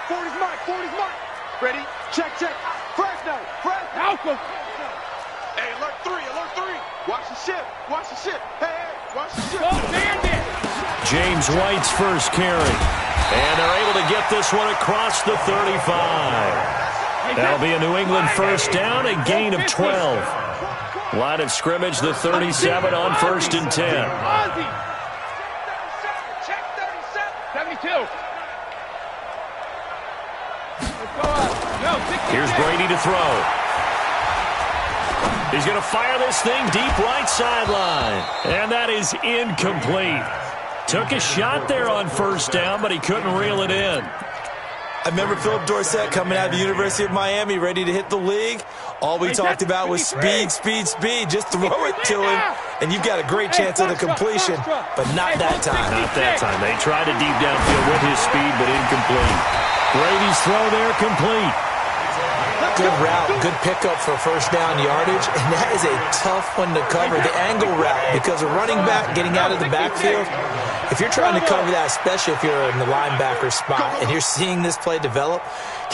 40's mark, 40's mark. Ready? Check, check. Fresno, Fresno. Alpha. Hey, alert 3, alert 3. Watch the ship, watch the ship. Hey, watch the ship. Oh, damn it. James White's first carry. And they're able to get this one across the 35. That'll be a New England first down, a gain of 12. Line of scrimmage, the 37 on 1st and 10. Check 37. 72. Here's Brady to throw. He's going to fire this thing deep right sideline. And that is incomplete. Took a shot there on 1st down, but he couldn't reel it in. I remember Philip Dorsett coming out of the University of Miami ready to hit the league. All we talked about was speed, speed, speed. Just throw it to him, and you've got a great chance at a completion, but not that time. Not that time. They tried a deep downfield with his speed, but incomplete. Brady's throw there complete. Good route, good pickup for first down yardage, and that is a tough one to cover, the angle route, because a running back getting out of the backfield, if you're trying to cover that, especially if you're in the linebacker spot and you're seeing this play develop,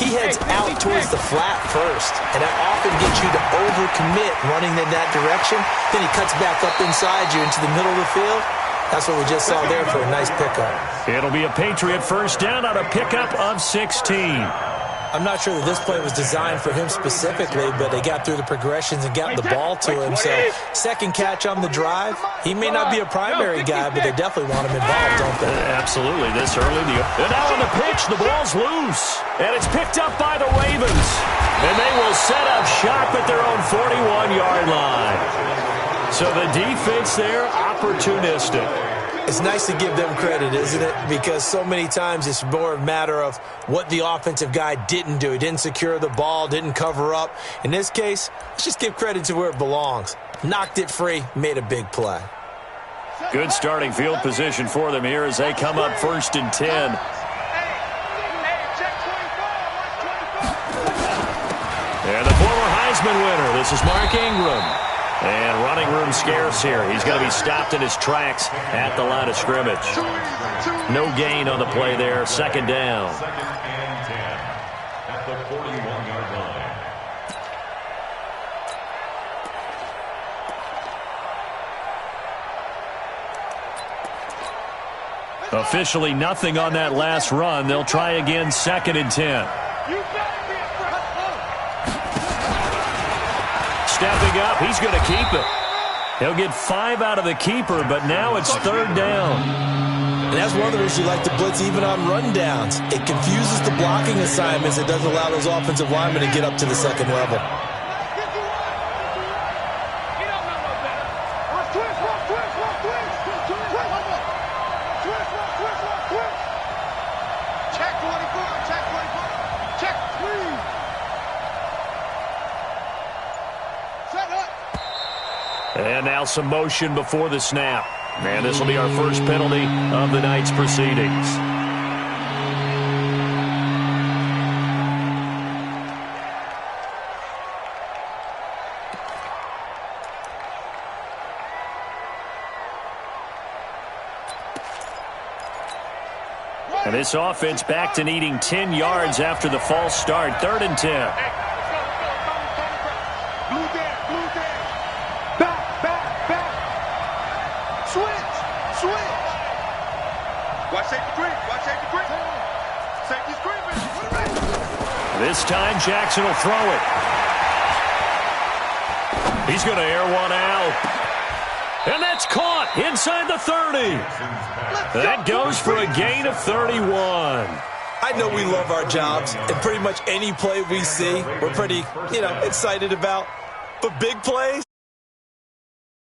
he heads out towards the flat first, and that often gets you to overcommit running in that direction. Then he cuts back up inside you into the middle of the field. That's what we just saw there for a nice pickup. It'll be a Patriot first down on a pickup of 16. I'm not sure that this play was designed for him specifically, but they got through the progressions and got the ball to him. So, second catch on the drive. He may not be a primary guy, but they definitely want him involved, don't they? Absolutely. This early. And now on the pitch, the ball's loose. And it's picked up by the Ravens. And they will set up shop at their own 41-yard line. So the defense there, opportunistic. It's nice to give them credit, isn't it? Because so many times it's more a matter of what the offensive guy didn't do. He didn't secure the ball, didn't cover up. In this case, let's just give credit to where it belongs. Knocked it free, made a big play. Good starting field position for them here as they come up 1st and 10. And the former Heisman winner, this is Mark Ingram. And running room scarce here. He's going to be stopped in his tracks at the line of scrimmage. No gain on the play there. 2nd down. Second and 10 at the 41-yard line. Officially nothing on that last run. They'll try again 2nd and 10. Stepping up, he's going to keep it. He'll get 5 out of the keeper, but now it's 3rd down. And that's one of the reasons you like to blitz even on rundowns. It confuses the blocking assignments. It doesn't allow those offensive linemen to get up to the 2nd level. And now some motion before the snap. And this will be our first penalty of the night's proceedings. And this offense back to needing 10 yards after the false start. 3rd and 10. This time, Jackson will throw it. He's going to air one out. And that's caught inside the 30. That goes for a gain of 31. I know we love our jobs, and pretty much any play we see, we're pretty, excited about. But big plays,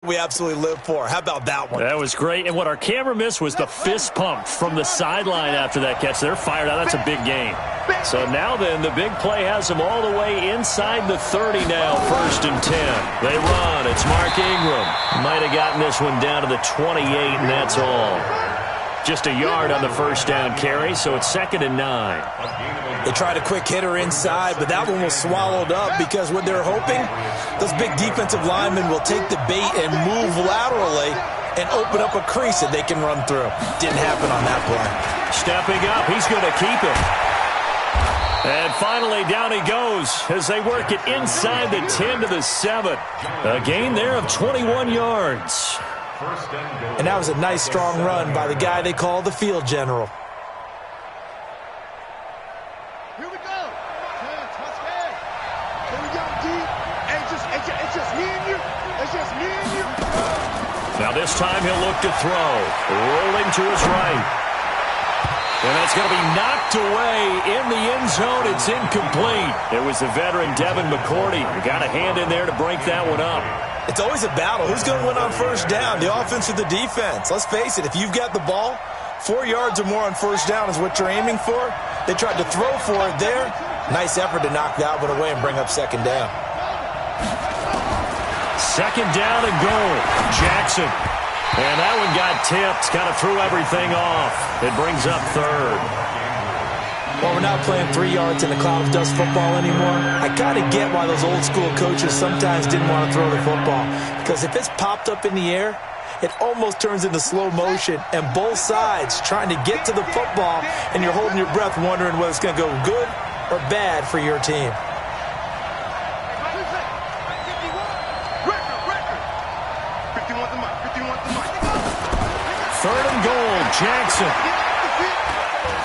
we absolutely live for. How about that one? That was great. And what our camera missed was the fist pump from the sideline after that catch. They're fired out. That's a big gain. So now then, the big play has them all the way inside the 30 now, 1st and 10. They run. It's Mark Ingram. Might have gotten this one down to the 28, and that's all. Just a yard on the first down carry, so it's 2nd and 9. They tried a quick hitter inside, but that one was swallowed up because what they're hoping, those big defensive linemen will take the bait and move laterally and open up a crease that they can run through. Didn't happen on that play. Stepping up, he's going to keep it. And finally, down he goes as they work it inside the 10 to the 7. A gain there of 21 yards. And that was a nice, strong run by the guy they call the field general. Here we go. Here we go, D. It's just me and you. It's just me and you. Now this time he'll look to throw. Rolling to his right. And that's going to be knocked away in the end zone. It's incomplete. It was the veteran Devin McCourty who got a hand in there to break that one up. It's always a battle. Who's going to win on first down, the offense or the defense? Let's face it, if you've got the ball, 4 yards or more on first down is what you're aiming for. They tried to throw for it there. Nice effort to knock that one away and bring up second down. Second down and goal. Jackson. And that one got tipped, kind of threw everything off. It brings up third. Well, we're not playing 3 yards in a cloud of dust football anymore. I kind of get why those old school coaches sometimes didn't want to throw the football. Because if it's popped up in the air, it almost turns into slow motion. And both sides trying to get to the football, and you're holding your breath wondering whether it's going to go good or bad for your team. Third and goal, Jackson.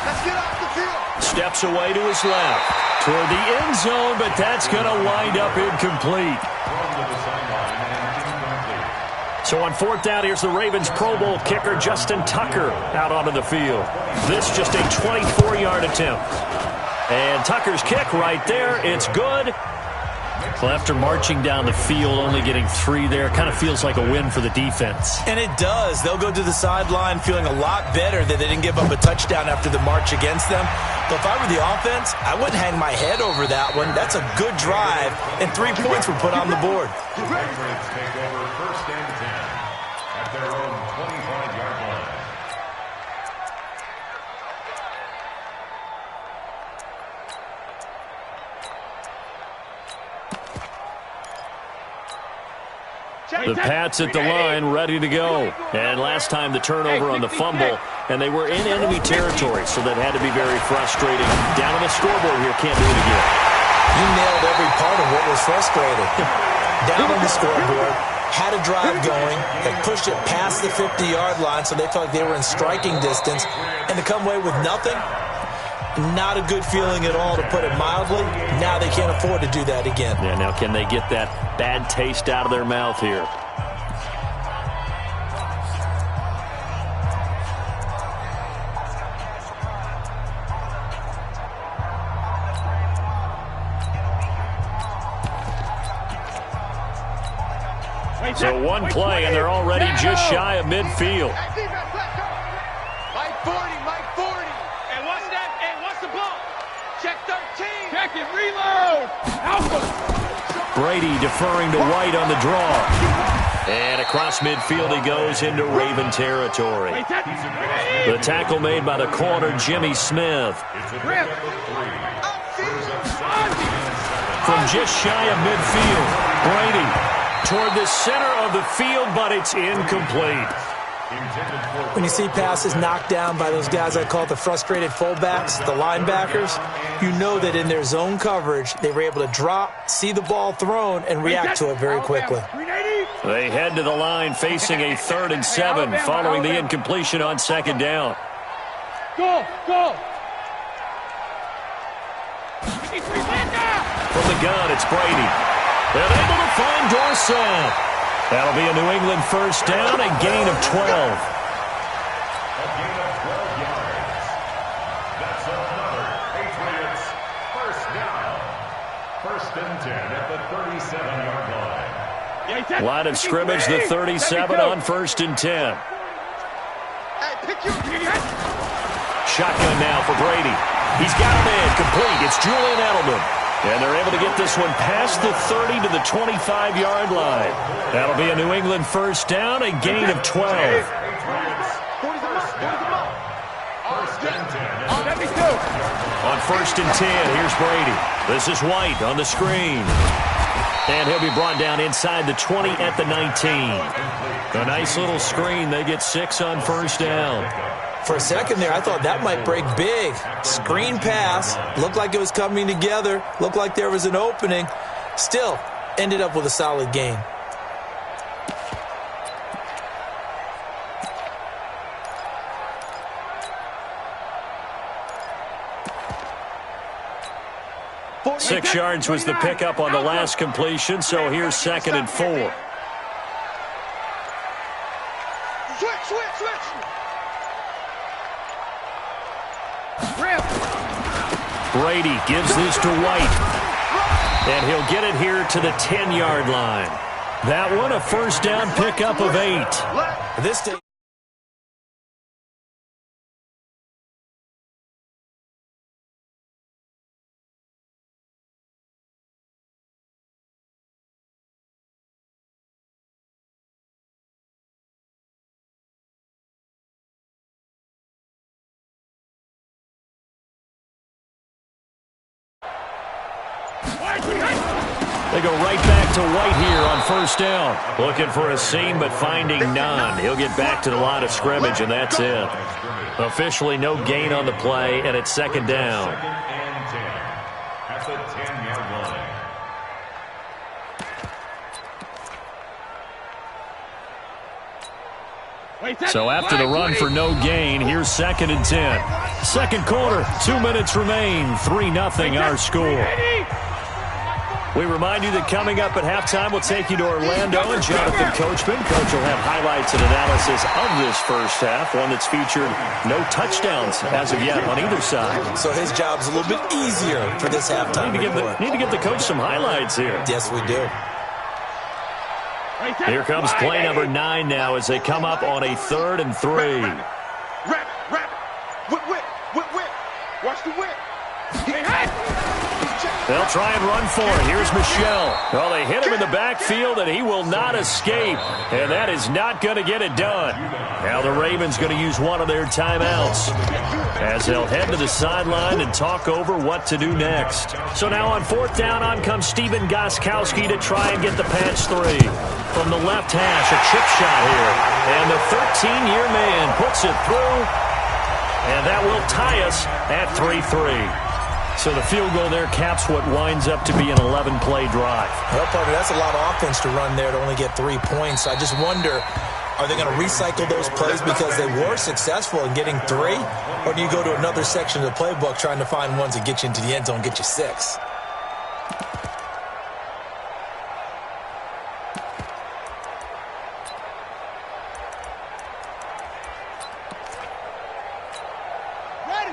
Let's get off the field. Steps away to his left. Toward the end zone, but that's going to wind up incomplete. So on fourth down, here's the Ravens Pro Bowl kicker, Justin Tucker, out onto the field. This just a 24-yard attempt. And Tucker's kick right there. It's good. Well, after marching down the field, only getting 3 there, kind of feels like a win for the defense. And it does. They'll go to the sideline feeling a lot better that they didn't give up a touchdown after the march against them. But if I were the offense, I wouldn't hang my head over that one. That's a good drive, and 3 points were put on the board. The Ravens take over first and 10 at their own 25-yard line. The Pats at the line, ready to go. And last time the turnover on the fumble, and they were in enemy territory, so that had to be very frustrating. Down on the scoreboard here, can't do it again. You nailed every part of what was frustrating. Down on the scoreboard, had a drive going, they pushed it past the 50-yard line, so they felt like they were in striking distance, and to come away with nothing, not a good feeling at all, to put it mildly. Now they can't afford to do that again. Yeah, now can they get that bad taste out of their mouth here? So one play, and they're already just shy of midfield. Mike 40. And what's that? And what's the ball? Check 13. Check it. Reload. Alpha. Brady deferring to White on the draw. And across midfield he goes into Raven territory. The tackle made by the corner, Jimmy Smith. From just shy of midfield, Brady toward the center of the field, but it's incomplete. When you see passes knocked down by those guys I call the frustrated fullbacks, the linebackers, you know that in their zone coverage, they were able to drop, see the ball thrown, and react to it very quickly. They head to the line facing a 3rd and 7 following the incompletion on second down. Go. From the gun, it's Brady. They're able to find Dorsett. That'll be a New England first down, a gain of 12. A gain of 12 yards. That's another Patriots first down. First and 10 at the 37-yard line. Line of scrimmage, the 37 on 1st and 10. Shotgun now for Brady. He's got him in, complete. It's Julian Edelman. And they're able to get this one past the 30 to the 25-yard line. That'll be a New England first down, a gain of 12. On 1st and 10, here's Brady. This is White on the screen. And he'll be brought down inside the 20 at the 19. A nice little screen. They get 6 on first down. For a second there, I thought that might break big. Screen pass. Looked like it was coming together. Looked like there was an opening. Still, ended up with a solid game. Six yards was the pickup on the last completion, so here's 2nd and 4. Switch. Brady gives this to White, and he'll get it here to the 10-yard line. That one, a first down pickup of 8. This day. They go right back to White here on first down. Looking for a seam, but finding none. He'll get back to the line of scrimmage, and that's it. Officially no gain on the play, and it's 2nd down. 2nd and 10 at the 10-yard line. So after the run for no gain, here's 2nd and 10. Second quarter, 2 minutes remain. 3-0 our score. We remind you that coming up at halftime, we'll take you to Orlando and Jonathan Coachman. Coach will have highlights and analysis of this first half, one that's featured no touchdowns as of yet on either side. So his job's a little bit easier for this halftime. Need to give the coach some highlights here. Yes, we do. Here comes play number 9 now as they come up on a 3rd and 3. Whip. Watch the whip. They'll try and run for it. Here's Michelle. Well, they hit him in the backfield, and he will not escape. And that is not going to get it done. Now the Ravens going to use one of their timeouts as they'll head to the sideline and talk over what to do next. So now on 4th down, on comes Steven Gostkowski to try and get the patch 3. From the left hash, a chip shot here. And the 13-year man puts it through. And that will tie us at 3-3. So the field goal there caps what winds up to be an 11-play drive. Well, partner, that's a lot of offense to run there to only get 3 points. I just wonder, are they going to recycle those plays because they were successful in getting 3? Or do you go to another section of the playbook trying to find ones that get you into the end zone, get you 6?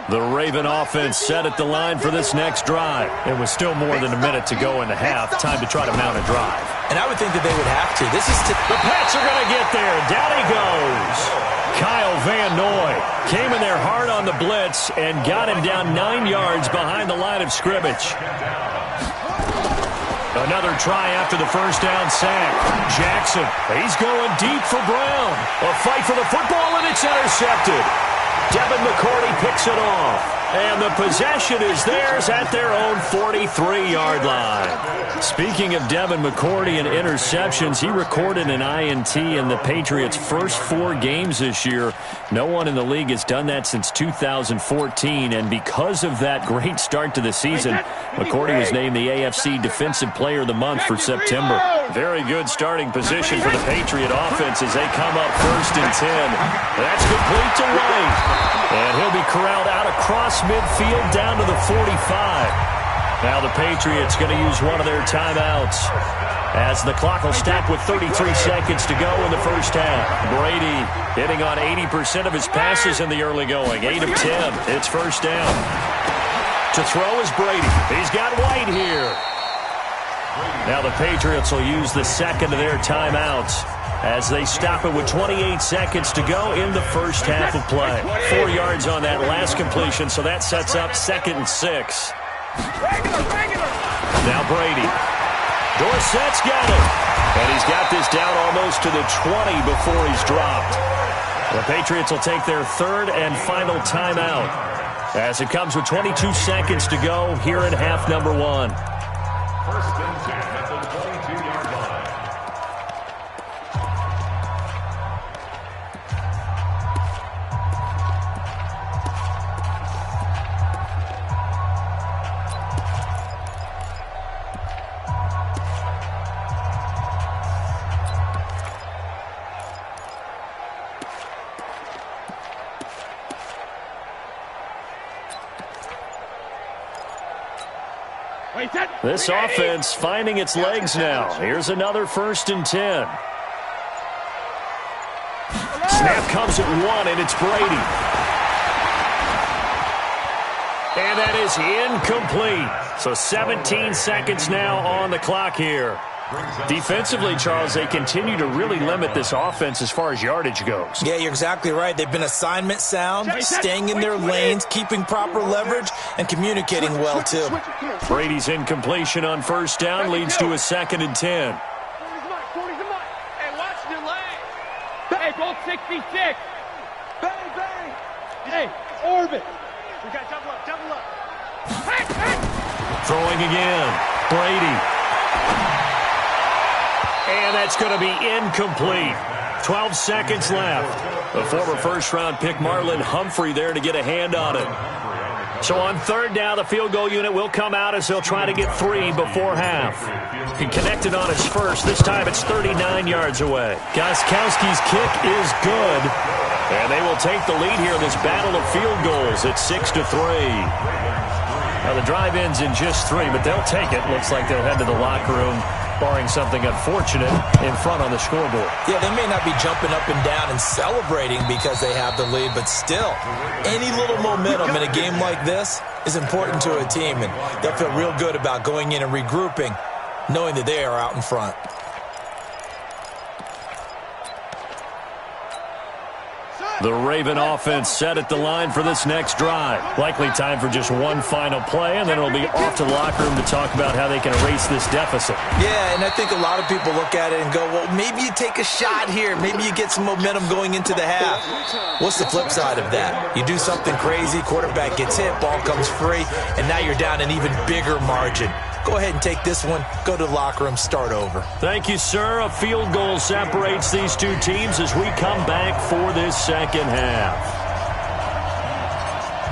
The Raven offense set at the line for this next drive. It was still more than a minute to go in the half. Time to try to mount a drive. And I would think that they would have to. The Pats are going to get there. Down he goes. Kyle Van Noy came in there hard on the blitz and got him down 9 yards behind the line of scrimmage. Another try after the first down sack. Jackson, he's going deep for Brown. A fight for the football, and it's intercepted. Devin McCourty picks it off. And the possession is theirs at their own 43-yard line. Speaking of Devin McCourty and interceptions, he recorded an INT in the Patriots' first 4 games this year. No one in the league has done that since 2014, and because of that great start to the season, McCourty was named the AFC Defensive Player of the Month for September. Very good starting position for the Patriot offense as they come up 1st and 10. That's complete to White. And he'll be corralled out across midfield down to the 45. Now the Patriots going to use one of their timeouts as the clock will stop with 33 seconds to go in the first half. Brady hitting on 80% of his passes in the early going. 8 of 10. It's first down. To throw is Brady. He's got White here. Now the Patriots will use the second of their timeouts as they stop it with 28 seconds to go in the first half of play. 4 yards on that last completion, so that sets up 2nd and 6. Now Brady. Dorsett's got it. And he's got this down almost to the 20 before he's dropped. The Patriots will take their 3rd and final timeout as it comes with 22 seconds to go here in half number 1. 1st and 10 at the 22-yard line. This offense finding its legs now. Here's another 1st and 10. Snap comes at 1, and it's Brady. And that is incomplete. So 17 seconds now on the clock here. Defensively, Charles, they continue to really limit this offense as far as yardage goes. Yeah, you're exactly right. They've been assignment sound, staying in their lanes, keeping proper leverage, and communicating well, too. Brady's incompletion on 1st down leads to a 2nd and 10. Hey, goal 66. Bang, bang. Hey, orbit. We got double up. Throwing again. Brady. And that's going to be incomplete. 12 seconds left. The former 1st-round pick Marlon Humphrey there to get a hand on it. So on 3rd down, the field goal unit will come out as they'll try to get 3 before half. He connected on his first. This time it's 39 yards away. Gostkowski's kick is good. And they will take the lead here in this battle of field goals at 6-3. Now the drive ends in just 3, but they'll take it. Looks like they'll head to the locker room, barring something unfortunate in front on the scoreboard. Yeah, they may not be jumping up and down and celebrating because they have the lead, but still, any little momentum in a game like this is important to a team, and they'll feel real good about going in and regrouping, knowing that they are out in front. The Raven offense set at the line for this next drive. Likely time for just one final play, and then it'll be off to the locker room to talk about how they can erase this deficit. Yeah, and I think a lot of people look at it and go, well, maybe you take a shot here. Maybe you get some momentum going into the half. What's the flip side of that? You do something crazy, quarterback gets hit, ball comes free, and now you're down an even bigger margin. Go ahead and take this one, go to the locker room, start over. Thank you, sir. A field goal separates these two teams as we come back for this second half.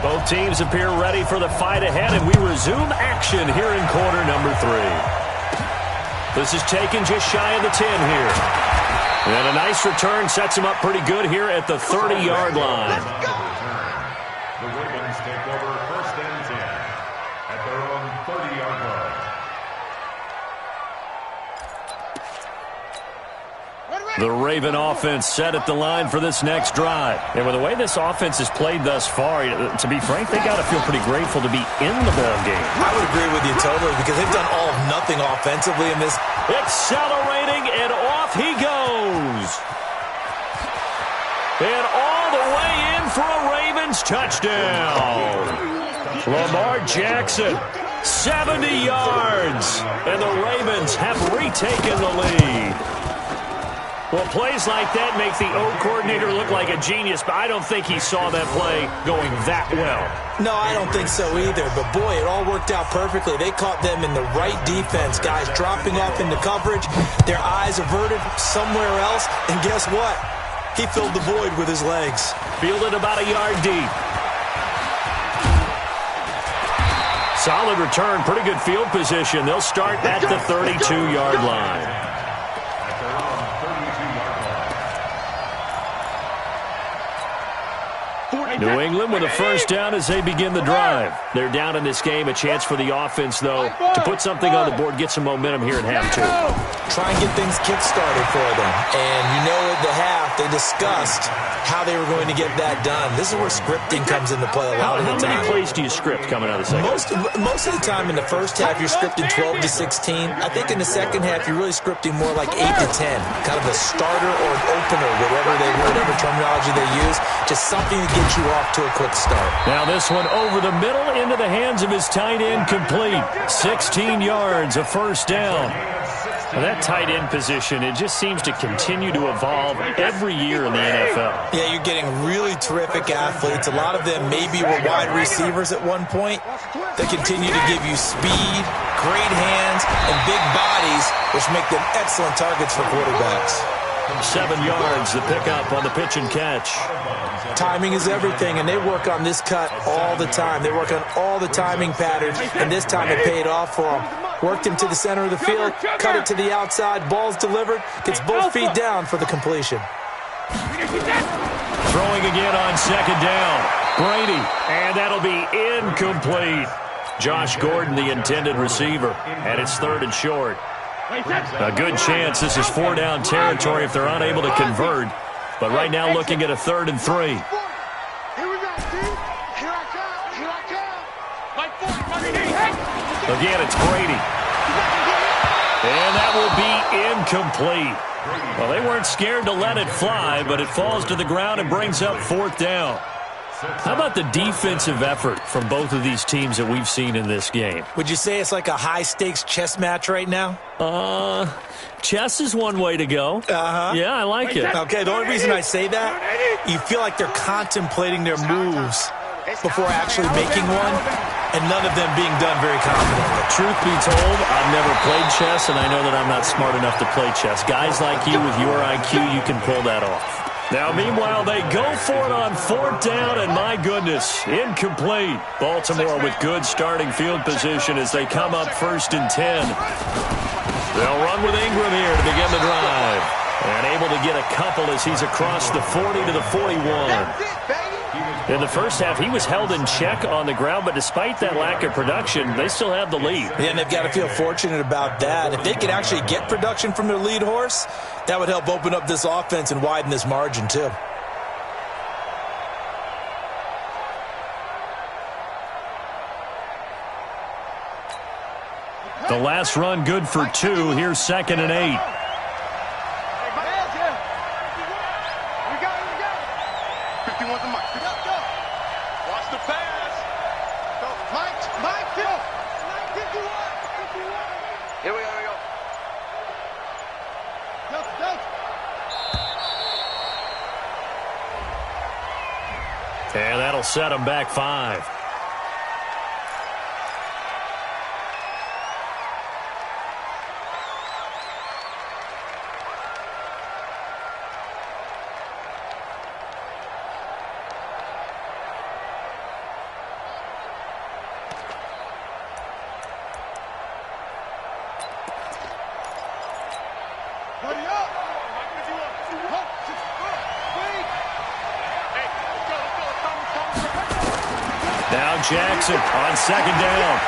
Both teams appear ready for the fight ahead, and we resume action here in quarter number 3. This is taken just shy of the 10 here. And a nice return sets him up pretty good here at the 30-yard line. The Ravens take over 1st and 10 at their own 30-yard line. The Raven offense set at the line for this next drive. And with the way this offense has played thus far, to be frank, they got to feel pretty grateful to be in the ball game. I would agree with you totally because they've done all of nothing offensively in this. Accelerating, and off he goes. And all the way in for a Ravens touchdown. Lamar Jackson, 70 yards. And the Ravens have retaken the lead. Well, plays like that make the O coordinator look like a genius, but I don't think he saw that play going that well. No, I don't think so either, but boy, it all worked out perfectly. They caught them in the right defense, guys dropping off into coverage, their eyes averted somewhere else, and guess what? He filled the void with his legs. Fielded about a yard deep. Solid return, pretty good field position. They'll start at the 32-yard line. New England with a 1st down as they begin the drive. They're down in this game. A chance for the offense, though, to put something on the board, get some momentum here in half 2. Try and get things kick-started for them. And you know at the half, they discussed how they were going to get that done. This is where scripting comes into play a lot of the time. How many plays do you script coming out of the second? Most of the time in the first half, you're scripting 12 to 16. I think in the second half, you're really scripting more like 8 to 10. Kind of a starter or an opener, whatever terminology they use. Just something to get you off to a quick start. Now this one over the middle into the hands of his tight end, complete. 16 yards, a 1st down. Well, that tight end position, it just seems to continue to evolve every year in the NFL. Yeah, you're getting really terrific athletes. A lot of them maybe were wide receivers at one point. They continue to give you speed, great hands, and big bodies, which make them excellent targets for quarterbacks. 7 yards, the pickup on the pitch and catch. Timing is everything, and they work on this cut all the time. They work on all the timing patterns, and this time it paid off for them. Worked him to the center of the field, cut it to the outside, ball's delivered, gets both feet down for the completion. Throwing again on 2nd down. Brady, and that'll be incomplete. Josh Gordon, the intended receiver, and it's 3rd and short. A good chance this is 4-down territory if they're unable to convert. But right now looking at a 3rd and 3. Here we go, Steve. Here I come. Here I come. Again, it's Brady. And that will be incomplete. Well, they weren't scared to let it fly, but it falls to the ground and brings up 4th down. How about the defensive effort from both of these teams that we've seen in this game? Would you say it's like a high-stakes chess match right now? Chess is one way to go. Yeah, I like it. Okay, the only reason I say that, you feel like they're contemplating their moves before actually making one, and none of them being done very confidently. Truth be told, I've never played chess, and I know that I'm not smart enough to play chess. Guys like you with your IQ, you can pull that off. Now, meanwhile, they go for it on 4th down, and my goodness, incomplete. Baltimore with good starting field position as they come up 1st and 10. They'll run with Ingram here to begin the drive. And able to get a couple as he's across the 40 to the 41. In the first half, he was held in check on the ground, but despite that lack of production, they still have the lead. Yeah, and they've got to feel fortunate about that. If they could actually get production from their lead horse, that would help open up this offense and widen this margin, too. The last run good for 2. Here's 2nd and 8. And that'll set them back 5. Now Jackson on 2nd down.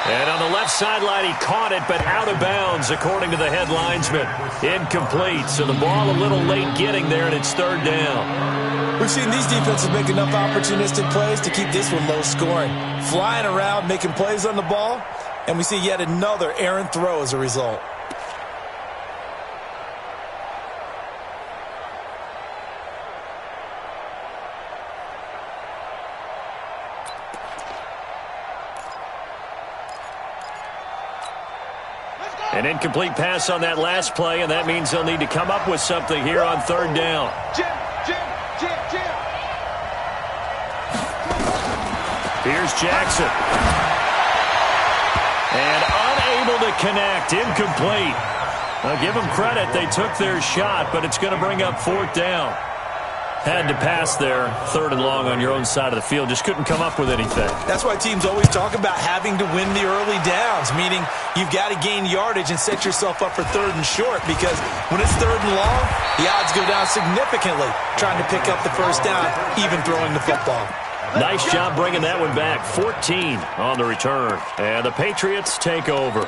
And on the left sideline, he caught it, but out of bounds, according to the head linesman. Incomplete, so the ball a little late getting there, and it's 3rd down. We've seen these defenses make enough opportunistic plays to keep this one low scoring. Flying around, making plays on the ball, and we see yet another errant throw as a result. An incomplete pass on that last play, and that means they'll need to come up with something here on 3rd down. Here's Jackson. And unable to connect. Incomplete. I'll give them credit. They took their shot, but it's going to bring up 4th down. Had to pass there, 3rd and long on your own side of the field. Just couldn't come up with anything. That's why teams always talk about having to win the early downs, meaning you've got to gain yardage and set yourself up for 3rd and short, because when it's 3rd and long, the odds go down significantly trying to pick up the 1st down, even throwing the football. Nice job bringing that one back. 14 on the return. And the Patriots take over.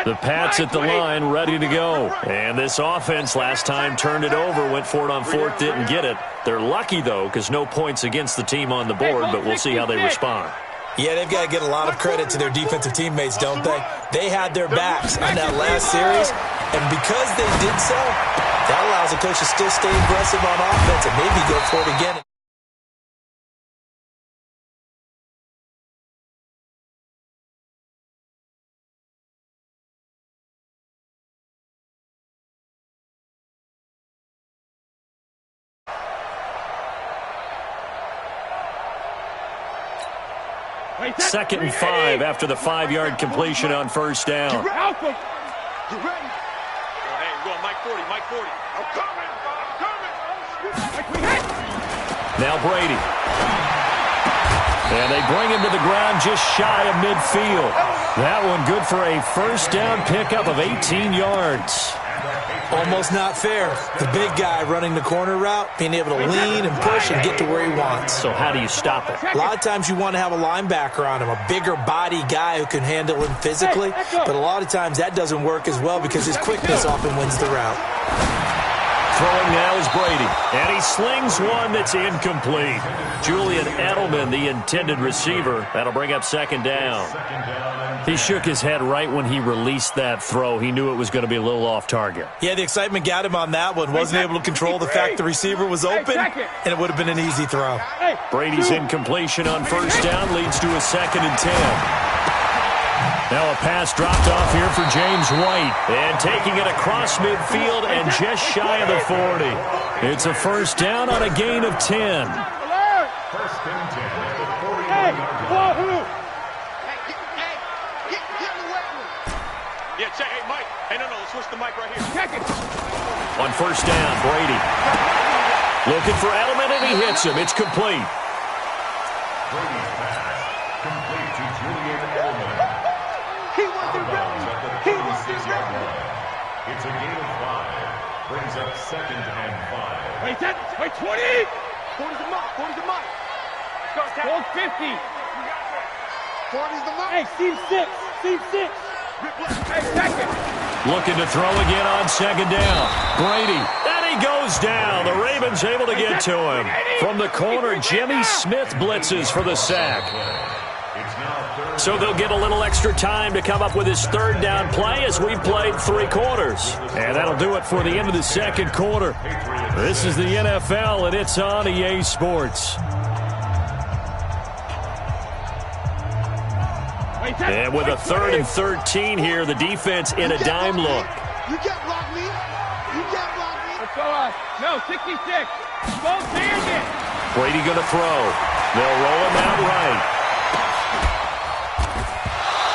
The Pats at the line, ready to go. And this offense last time turned it over, went for it on 4th, didn't get it. They're lucky, though, because no points against the team on the board, but we'll see how they respond. Yeah, they've got to get a lot of credit to their defensive teammates, don't they? They had their backs on that last series, and because they did so, that allows the coach to still stay aggressive on offense and maybe go for it again. Second and 5 after the 5-yard completion on 1st down. You ready? Hey, we're going Mike 40, Mike 40. I'm coming. Now Brady. And they bring him to the ground just shy of midfield. That one good for a first down pickup of 18 yards. Almost not fair. The big guy running the corner route, being able to lean and push and get to where he wants. So how do you stop it? A lot of times you want to have a linebacker on him, a bigger body guy who can handle him physically. But a lot of times that doesn't work as well because his quickness often wins the route. Throwing now is Brady, and he slings one that's incomplete. Julian Edelman, the intended receiver. That'll bring up second down. He shook his head right when he released that throw. He knew it was going to be a little off target. Yeah, the excitement got him on that one. Wasn't able to control the fact the receiver was open, and it would have been an easy throw. Brady's incompletion on first down leads to a 2nd and 10. Now a pass dropped off here for James White. And taking it across midfield and just shy of the 40. It's a first down on a gain of 10. First and 10 at the 40-yard line. Yeah, check. Hey, Mike. Hey, no, let's switch the mic right here. Check it. On first down, Brady. Looking for Edelman, and he hits him. It's complete. Brady's pass complete to Julian Edelman. He wasn't ready. At the 36-yard line. It's a gain of 5. Brings up 2nd and 5. Wait, 20. 40's the mark. 40's the mark. Goal 50. 40's the mark. Hey, seam 6. Seam 6. Hey, second. Looking to throw again on second down. Brady. And he goes down. The Ravens able to get to him. From the corner, Jimmy Smith blitzes for the sack. So they'll get a little extra time to come up with his third down play as we've played 3 quarters. And that'll do it for the end of the second quarter. This is the NFL, and it's on EA Sports. And with a 3rd and 13 here, the defense in a dime look. You can't block me. You can't block me. Let's go on. No, 66. Go Bandit. Brady going to throw. They'll roll him out right.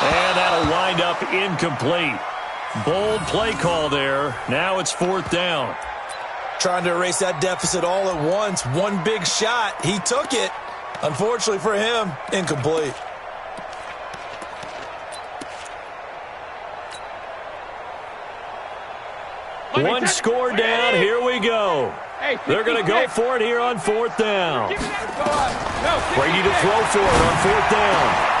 And that'll wind up incomplete. Bold play call there. Now it's 4th down. Trying to erase that deficit all at once. One big shot. He took it. Unfortunately for him, incomplete. One score down. Here we go. They're going to go for it here on 4th down. Brady to throw for it on 4th down.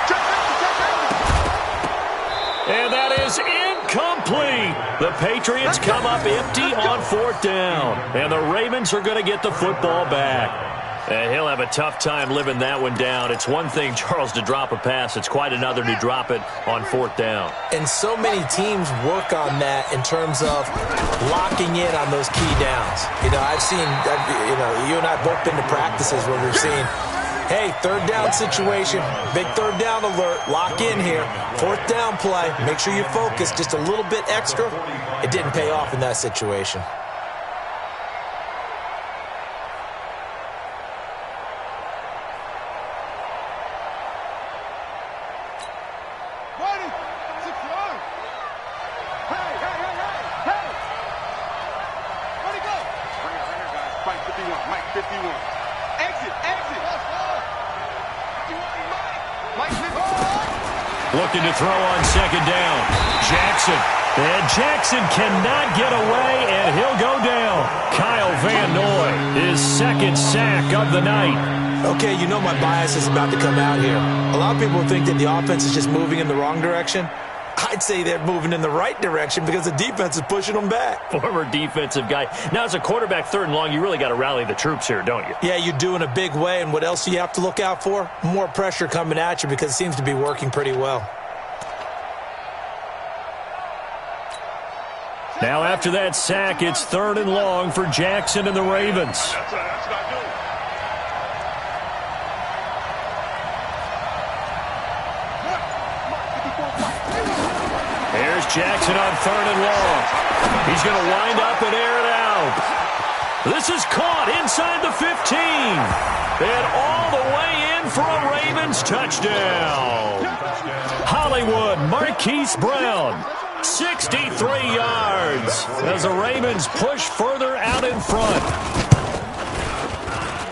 And that is incomplete. The Patriots come up empty on 4th down. And the Ravens are going to get the football back. And he'll have a tough time living that one down. It's one thing, Charles, to drop a pass. It's quite another to drop it on 4th down. And so many teams work on that in terms of locking in on those key downs. You know, I've seen, you and I both been to practices where we've seen, hey, 3rd down situation, big 3rd down alert, lock in here. 4th down play, make sure you focus just a little bit extra. It didn't pay off in that situation. Looking to throw on second down. Jackson. And Jackson cannot get away, and he'll go down. Kyle Van Noy, his 2nd sack of the night. Okay, you know my bias is about to come out here. A lot of people think that the offense is just moving in the wrong direction. I'd say they're moving in the right direction because the defense is pushing them back. Former defensive guy. Now, as a quarterback 3rd and long, you really got to rally the troops here, don't you? Yeah, you do in a big way. And what else do you have to look out for? More pressure coming at you because it seems to be working pretty well. Now, after that sack, it's 3rd and long for Jackson and the Ravens. That's what I do. Here's Jackson on 3rd and long. He's going to wind up and air it out. This is caught inside the 15. And all the way in for a Ravens touchdown. Hollywood Marquise Brown, 63 yards as the Ravens push further out in front.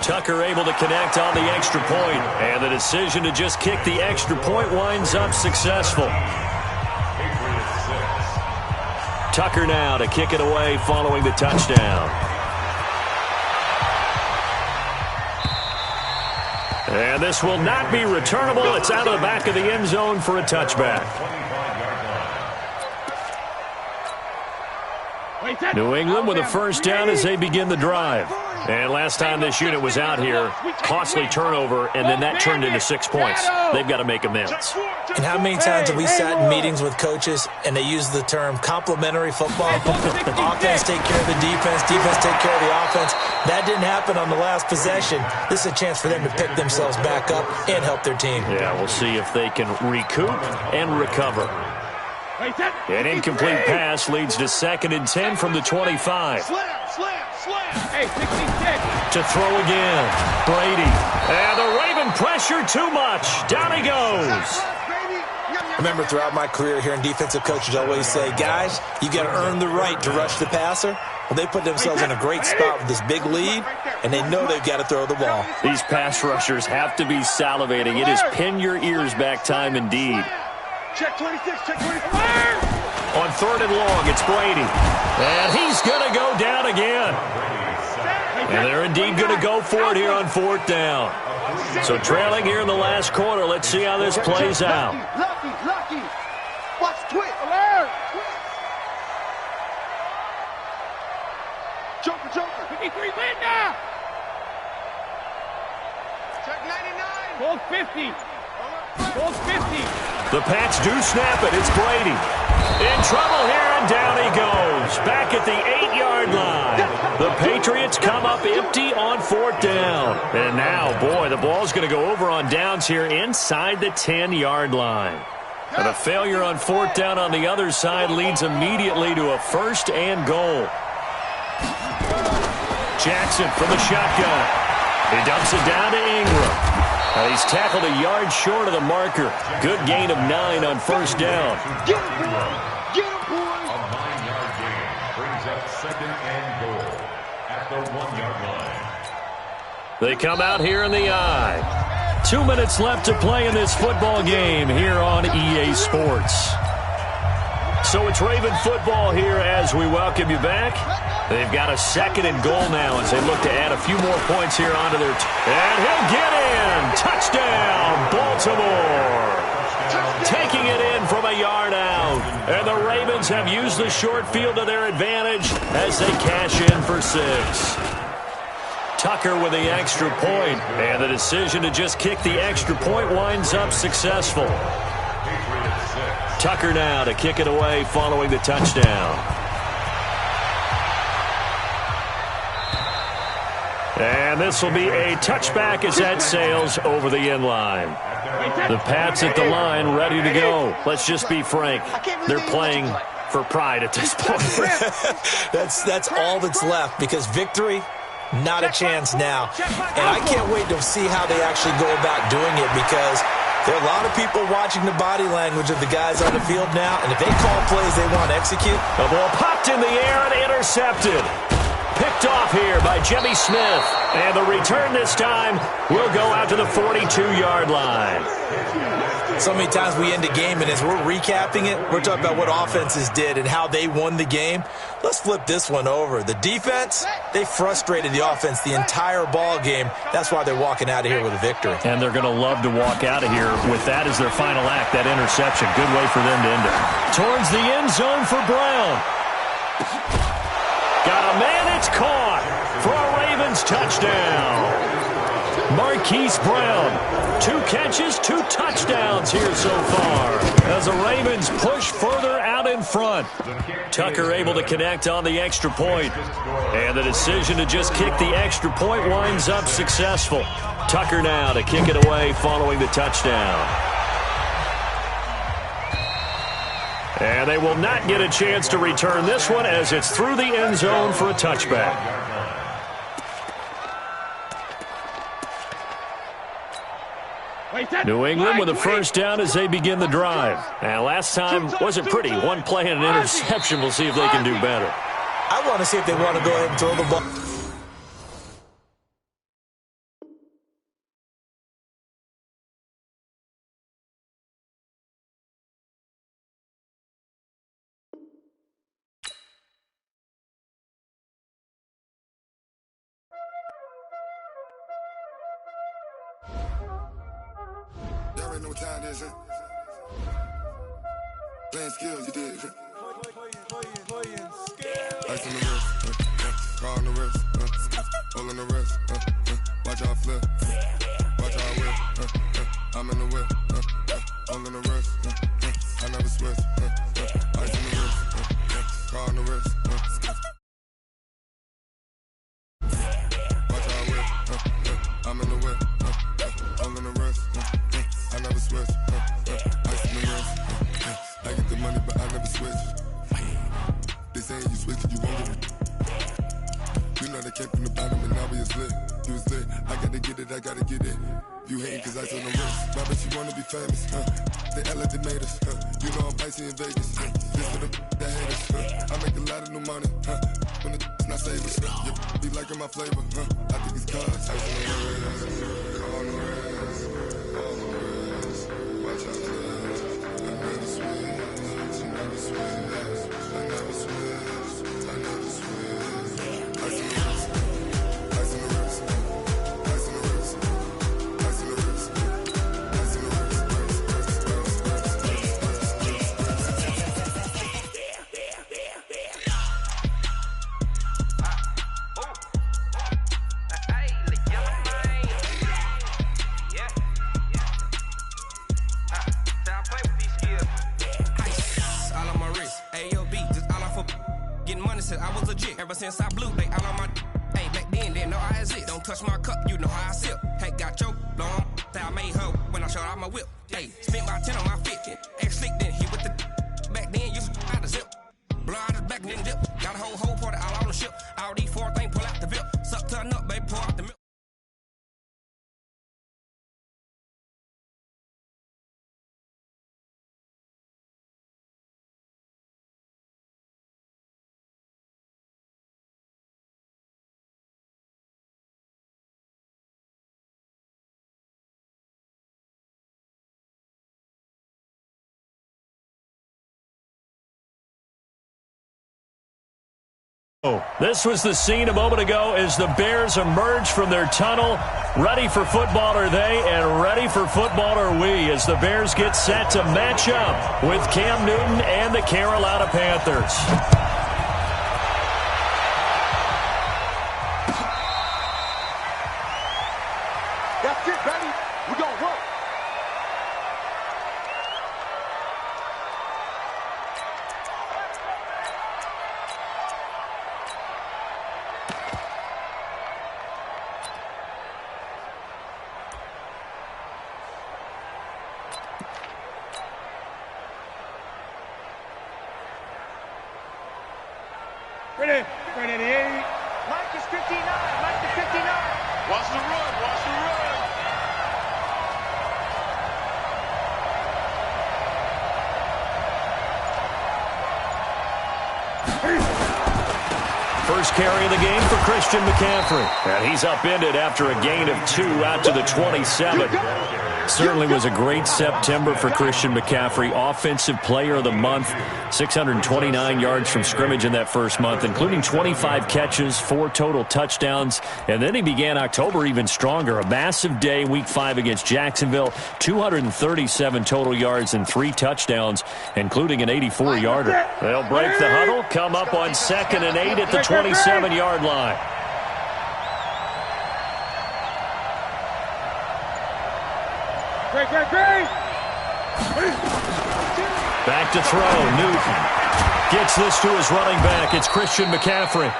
Tucker able to connect on the extra point, and the decision to just kick the extra point winds up successful. Tucker now to kick it away following the touchdown. And this will not be returnable. It's out of the back of the end zone for a touchback. New England with a first down as they begin the drive. And last time this unit was out here, costly turnover, and then that turned into 6 points. They've got to make amends. And how many times have we sat in meetings with coaches and they use the term complementary football? Offense take care of the defense, defense take care of the offense. That didn't happen on the last possession. This is a chance for them to pick themselves back up and help their team. Yeah, we'll see if they can recoup and recover. An incomplete pass leads to 2nd and 10 from the 25. Hey, 66. To throw again. Brady. And the Raven pressure too much. Down he goes. I remember throughout my career hearing defensive coaches always say, guys, you got to earn the right to rush the passer. Well, they put themselves in a great spot with this big lead, and they know they've got to throw the ball. These pass rushers have to be salivating. It is pin your ears back time indeed. Check 26, check 25. On 3rd and long, it's Brady. And he's going to go down again. And they're indeed going to go for it here on 4th down. So trailing here in the last quarter. Let's see how this plays out. Lucky. Watch twitch. Alert. Joker. 53 Linda. Check 99. Gold 50. Gold 50. The Pats do snap it. It's Brady. In trouble here, and down he goes. Back at the 8-yard line. The Patriots come up empty on 4th down. And now, boy, the ball's going to go over on downs here inside the 10-yard line. And a failure on 4th down on the other side leads immediately to a 1st and goal. Jackson from the shotgun. He dumps it down to Ingram. He's tackled a yard short of the marker. Good gain of 9 on 1st down. Get him, boy. A 9-yard gain brings up 2nd and goal at the 1-yard line. They come out here in the I. 2 minutes left to play in this football game here on EA Sports. So it's Raven football here as we welcome you back. They've got a 2nd and goal now as they look to add a few more points here onto their and he'll get in. Touchdown, Baltimore. Taking it in from a yard out. And the Ravens have used the short field to their advantage as they cash in for 6. Tucker with the extra point, and the decision to just kick the extra point winds up successful. Tucker now to kick it away following the touchdown. And this will be a touchback as that sails over the end line. The Pats at the line ready to go. Let's just be frank. They're playing for pride at this point. That's all that's left because victory, not a chance now. And I can't wait to see how they actually go about doing it because there are a lot of people watching the body language of the guys on the field now, and if they call plays they want to execute. The ball popped in the air and intercepted. Picked off here by Jimmy Smith. And the return this time will go out to the 42-yard line. So many times we end a game, and as we're recapping it, we're talking about what offenses did and how they won the game. Let's flip this one over. The defense, they frustrated the offense the entire ball game. That's why they're walking out of here with a victory. And they're going to love to walk out of here with that as their final act, that interception. Good way for them to end it. Towards the end zone for Brown. Got a man, it's caught for a Ravens touchdown. Marquise Brown, 2 catches, 2 touchdowns here so far as the Ravens push further out in front. Tucker able to connect on the extra point, and the decision to just kick the extra point winds up successful. Tucker now to kick it away following the touchdown. And they will not get a chance to return this one as it's through the end zone for a touchback. New England with a first down as they begin the drive. Now, last time wasn't pretty. One play and an interception. We'll see if they can do better. I want to see if they want to go ahead and throw the ball. already know what time it is, huh? Playing skills, you did. Ice on the wrist, car on the wrist, hole in the wrist, watch how I flip, watch how I whip, I'm in the whip, hole in the wrist, I never switch, ice on the wrist, car on the wrist, watch how I whip, I'm in the whip, hole in the wrist, I never switch, ice on the wrist, I get the money but I never switch. They saying you switch it, you won't get it. You know they came from the bottom and now we is lit. You was lit, I gotta get it, I gotta get it. You hating cause I told them wrist. My bitch, you wanna be famous, They elevated us, You know I'm icy in Vegas, This for the that hate us, I make a lot of new money, When the not savers, be liking my flavor, I think it's cause. Ice on the wrist, on the wrist, on the wrist. Watch out, I never switch, I never switch. I never switch, I never switch. Ice on the wrist, ice on the wrist, ice on the wrist, ice on the wrist, ice on the wrist, I was legit ever since I blew they all on my hey back then didn't know I exist. Don't touch my cup, you know how I sip. Hey, got your long that I made her when I showed out my whip. Hey, spent my 10 on my 50. Ex slick then hit with the back then used to out the zip. Blow out his back then dip. Got a whole party all on the ship. All these four things pull out the vip. Suck turn up, baby, pour out the milk. This was the scene a moment ago as the Bears emerged from their tunnel. Ready for football are they, and ready for football are we as the Bears get set to match up with Cam Newton and the Carolina Panthers. That's it, baby. We're going to work. Ready, 88. Mike is 59. Mike is 59. Watch the run. Watch the run. First carry of the game for Christian McCaffrey. And he's upended after a gain of 2 out to the 27. Certainly was a great September for Christian McCaffrey. Offensive Player of the Month. 629 yards from scrimmage in that first month, including 25 catches, 4 total touchdowns. And then he began October even stronger. A massive day, Week 5 against Jacksonville. 237 total yards and 3 touchdowns, including an 84-yarder. They'll break the huddle, come up on 2nd and 8 at the 27-yard line. Back to throw. Newton gets this to his running back. It's Christian McCaffrey.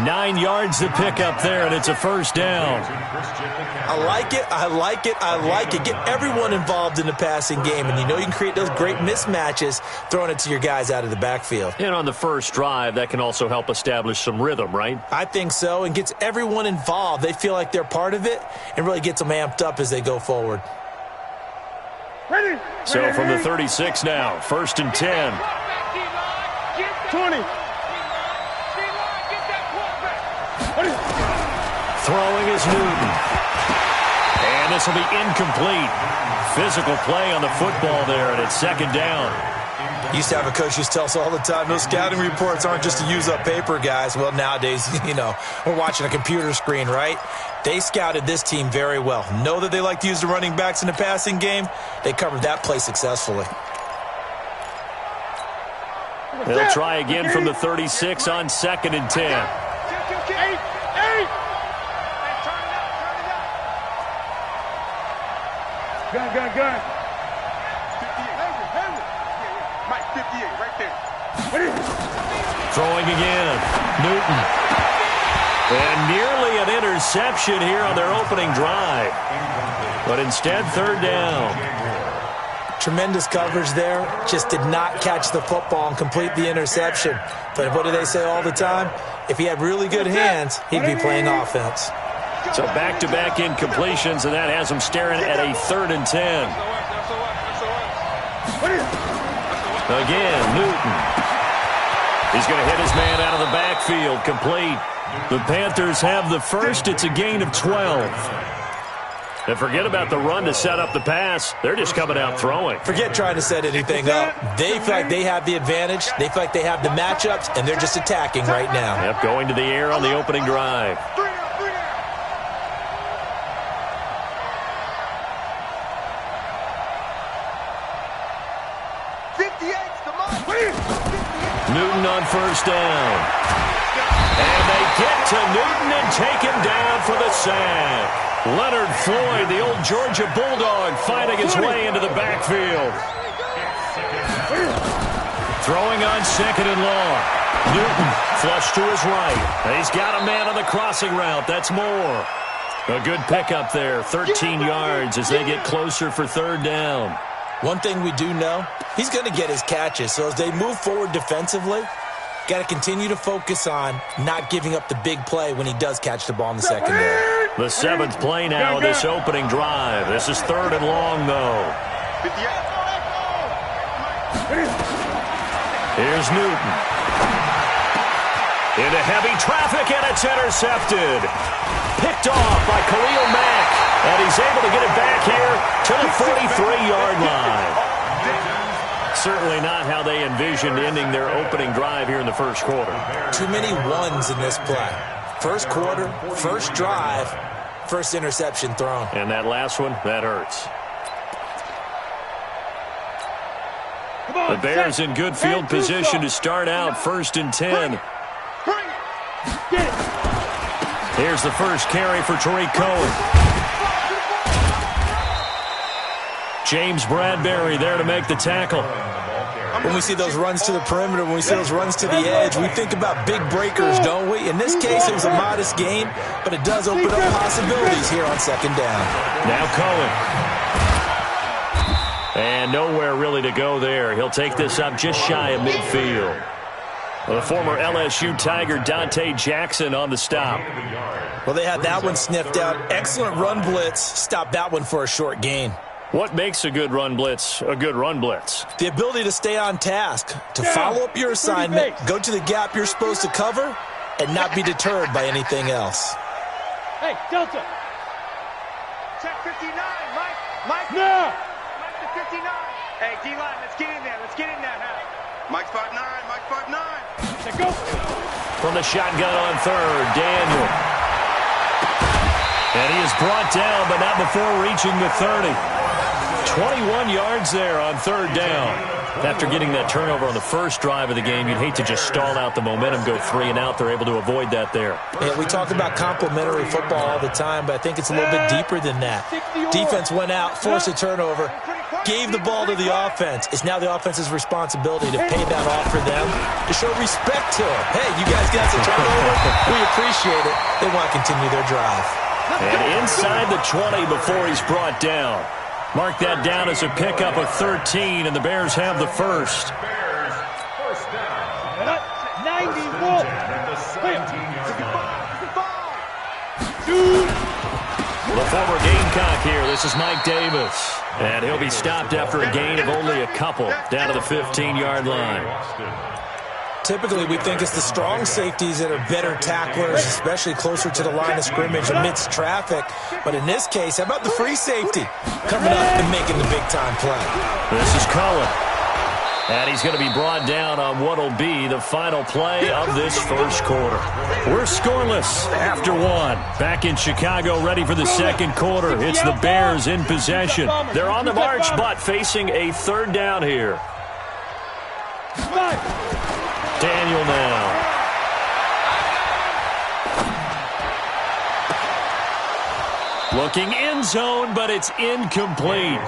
9 yards to pick up there, and it's a first down. I like it. I like it. I like it. Get everyone involved in the passing game, and you know you can create those great mismatches throwing it to your guys out of the backfield. And on the first drive, that can also help establish some rhythm, right? I think so, and gets everyone involved. They feel like they're part of it and really gets them amped up as they go forward. So from the 36 now, 1st and 10. 20. Throwing is Newton. And this will be incomplete. Physical play on the football there, and it's 2nd down. Used to have a coach used to tell us all the time, those scouting reports aren't just to use up paper, guys. Well, nowadays, you know, we're watching a computer screen, right? They scouted this team very well. Know that they like to use the running backs in the passing game. They covered that play successfully. They'll try again from the 36 on 2nd and 10. Gun. Mike, 58, right there. Throwing again. Newton. And nearly an interception here on their opening drive. But instead, 3rd down. Tremendous coverage there. Just did not catch the football and complete the interception. But what do they say all the time? If he had really good hands, he'd be playing offense. So back-to-back incompletions, and that has him staring at a 3rd and 10. Again, Newton. He's going to hit his man out of the backfield, complete. The Panthers have the first. It's a gain of 12. And forget about the run to set up the pass. They're just coming out throwing. Forget trying to set anything up. They feel like they have the advantage. They feel like they have the matchups, and they're just attacking right now. Yep, going to the air on the opening drive. Newton on 1st down. And they get to Newton and take him down for the sack. Leonard Floyd, the old Georgia Bulldog, finding his way into the backfield. Throwing on 2nd and long. Newton flush to his right. And he's got a man on the crossing route. That's Moore. A good pickup there. 13 yards as they get closer for 3rd down. One thing we do know, he's going to get his catches. So as they move forward defensively, got to continue to focus on not giving up the big play when he does catch the ball in the secondary. The 7th play now of this opening drive. This is 3rd and long, though. Here's Newton. Into heavy traffic, and it's intercepted. Picked off by Khalil Mack. And he's able to get it back here to the 43-yard line. Certainly not how they envisioned ending their opening drive here in the first quarter. Too many ones in this play. First quarter, first drive, first interception thrown. And that last one, that hurts. The Bears in good field position to start out 1st and 10. Here's the first carry for Tariq Cohen. James Bradbury there to make the tackle. When we see those runs to the perimeter, when we see those runs to the edge, we think about big breakers, don't we? In this case, it was a modest gain, but it does open up possibilities here on 2nd down. Now Cohen. And nowhere really to go there. He'll take this up just shy of midfield. The former LSU Tiger Dante Jackson on the stop. Well, they had that one sniffed out. Excellent run blitz. Stopped that one for a short gain. What makes a good run blitz a good run blitz? The ability to stay on task, to follow up your assignment, go to the gap you're supposed to cover, and not be deterred by anything else. Hey, Delta. Check 59, Mike. Mike. No. Mike to 59. Hey, D-line, let's get in there. Let's get in there now. Mike's 5'9", Mike 5'9". Let's go. From the shotgun on 3rd, Daniel. And he is brought down, but not before reaching the 30. 21 yards there on 3rd down. After getting that turnover on the first drive of the game, you'd hate to just stall out the momentum, go 3 and out. They're able to avoid that there. Yeah, we talk about complementary football all the time, but I think it's a little bit deeper than that. Defense went out, forced a turnover, gave the ball to the offense. It's now the offense's responsibility to pay that off for them, to show respect to them. Hey, you guys got the turnover. We appreciate it. They want to continue their drive. And inside the 20 before he's brought down. Mark that down as a pickup of 13, and the Bears have the first. 91. The former Gamecock here. This is Mike Davis. And he'll be stopped after a gain of only a couple down to the 15-yard line. Typically, we think it's the strong safeties that are better tacklers, especially closer to the line of scrimmage amidst traffic. But in this case, how about the free safety coming up and making the big-time play? This is Cohen. And he's going to be brought down on what will be the final play of this first quarter. We're scoreless after one. Back in Chicago, ready for the second quarter. It's the Bears in possession. They're on the march, but facing a third down here. Daniel now. Looking end zone, but it's incomplete.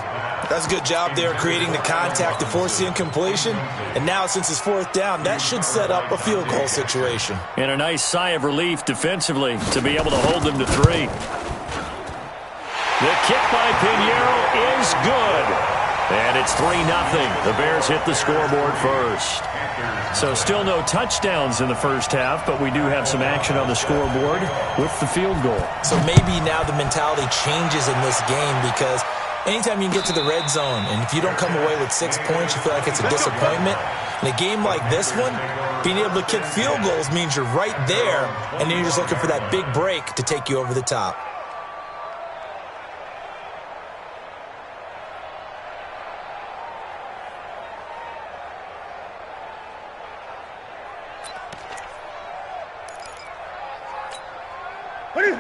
That's a good job there creating the contact to force the incompletion. And now, since it's fourth down, that should set up a field goal situation. And a nice sigh of relief defensively to be able to hold them to 3. The kick by Pinheiro is good. And it's 3-0. The Bears hit the scoreboard first. So still no touchdowns in the first half, but we do have some action on the scoreboard with the field goal. So maybe now the mentality changes in this game because anytime you can get to the red zone, and if you don't come away with 6 points, you feel like it's a disappointment. In a game like this one, being able to kick field goals means you're right there, and then you're just looking for that big break to take you over the top.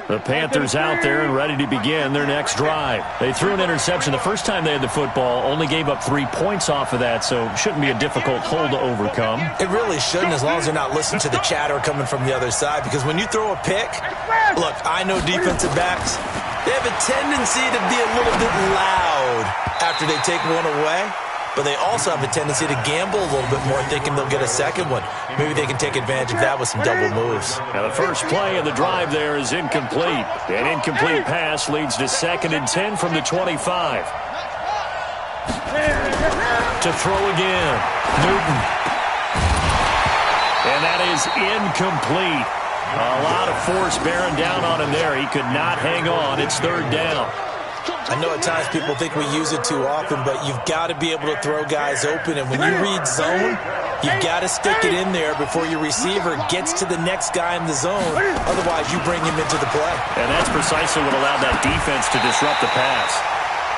The Panthers out there and ready to begin their next drive. They threw an interception the first time they had the football, only gave up 3 points off of that, so it shouldn't be a difficult hole to overcome. It really shouldn't, as long as you're not listening to the chatter coming from the other side, because when you throw a pick, look, I know defensive backs, they have a tendency to be a little bit loud after they take one away. But they also have a tendency to gamble a little bit more, thinking they'll get a second one. Maybe they can take advantage of that with some double moves. Now the first play of the drive there is incomplete. An incomplete pass leads to 2nd and 10 from the 25. To throw again. Newton. And that is incomplete. A lot of force bearing down on him there. He could not hang on. It's 3rd down. I know at times people think we use it too often, but you've got to be able to throw guys open. And when you read zone, you've got to stick it in there before your receiver gets to the next guy in the zone. Otherwise, you bring him into the play. And that's precisely what allowed that defense to disrupt the pass.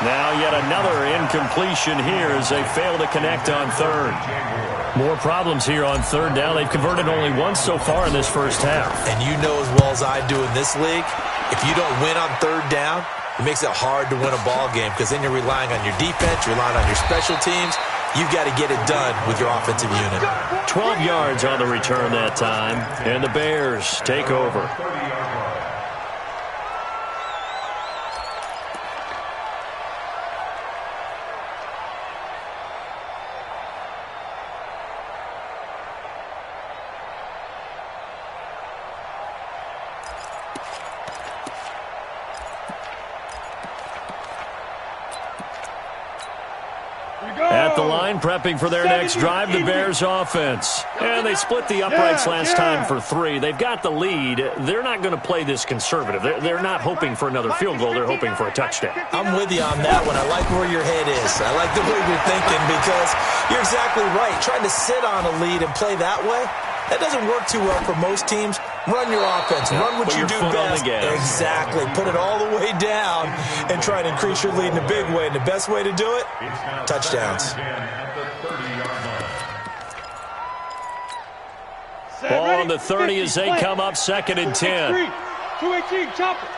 Now yet another incompletion here as they fail to connect on 3rd. More problems here on 3rd down. They've converted only once so far in this first half. And you know as well as I do in this league, if you don't win on 3rd down, it makes it hard to win a ball game because then you're relying on your defense, you're relying on your special teams. You've got to get it done with your offensive unit. 12 yards on the return that time, and the Bears take over. At the line, prepping for their next drive, the Bears offense. And they split the uprights last time for 3. They've got the lead. They're not going to play this conservative. They're not hoping for another field goal. They're hoping for a touchdown. I'm with you on that one. I like where your head is. I like the way you're thinking because you're exactly right. Trying to sit on a lead and play that way, that doesn't work too well for most teams. Run your offense. Run what you do best. Exactly. Put it all the way down and try to increase your lead in a big way. And the best way to do it, touchdowns. Ball on the 30 as they come up 2nd and 10. 218, chop it.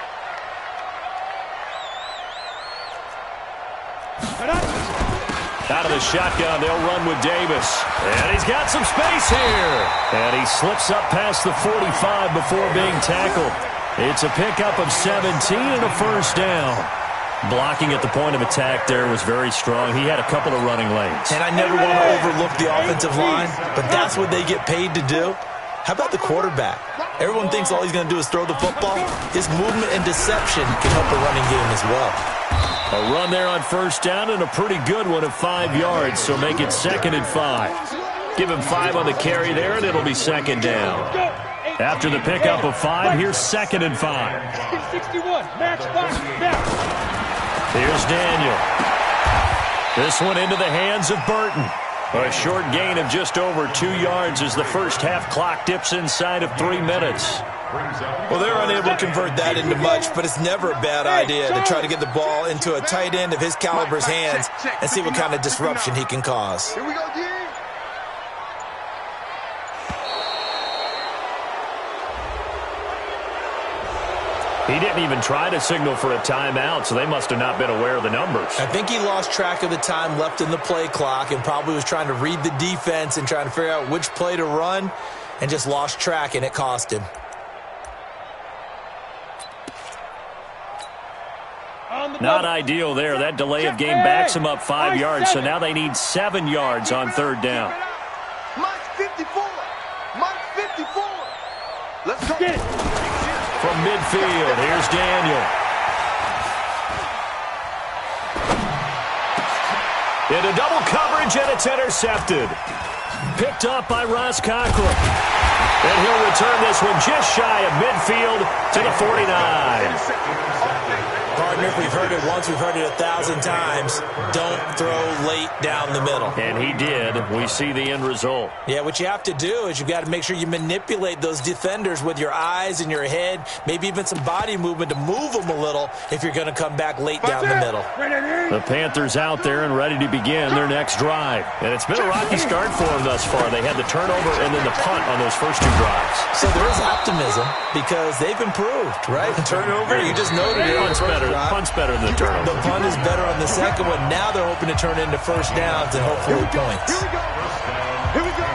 Out of the shotgun, they'll run with Davis. And he's got some space here. And he slips up past the 45 before being tackled. It's a pickup of 17 and a first down. Blocking at the point of attack there was very strong. He had a couple of running lanes. And I never want to overlook the offensive line, but that's what they get paid to do. How about the quarterback? Everyone thinks all he's going to do is throw the football. His movement and deception can help the running game as well. A run there on first down and a pretty good one of 5 yards, so make it 2nd and 5. Give him 5 on the carry there, and it'll be 2nd down. After the pickup of 5, here's 2nd and 5. 61, match box, now. Here's Daniel. This one into the hands of Burton. A short gain of just over 2 yards as the first half clock dips inside of 3 minutes. Well, they're unable to convert that into much, but it's never a bad idea to try to get the ball into a tight end of his caliber's hands and see what kind of disruption he can cause. Here we go, D. He didn't even try to signal for a timeout, so they must have not been aware of the numbers. I think he lost track of the time left in the play clock and probably was trying to read the defense and trying to figure out which play to run and just lost track, and it cost him. Not ideal there. That delay of game backs him up 5 yards, so now they need 7 yards on third down. Mike 54. Mike 54. Let's go. From midfield, here's Daniel. Into double coverage, and it's intercepted. Picked up by Ross Cockrell. And he'll return this one just shy of midfield to the 49. Partner, we've heard it once, we've heard it 1,000 times. Don't throw late down the middle. And he did. We see the end result. Yeah, what you have to do is you've got to make sure you manipulate those defenders with your eyes and your head, maybe even some body movement to move them a little if you're going to come back late down the middle. The Panthers out there and ready to begin their next drive. And it's been a rocky start for them thus far. They had the turnover and then the punt on those first 2 drives. So there is optimism because they've improved, right? Turnover, you just noted it. Punt's better than the turnover. The punt is better on the second one. Now they're hoping to turn into first downs and hopefully points. Here we go. Here we go.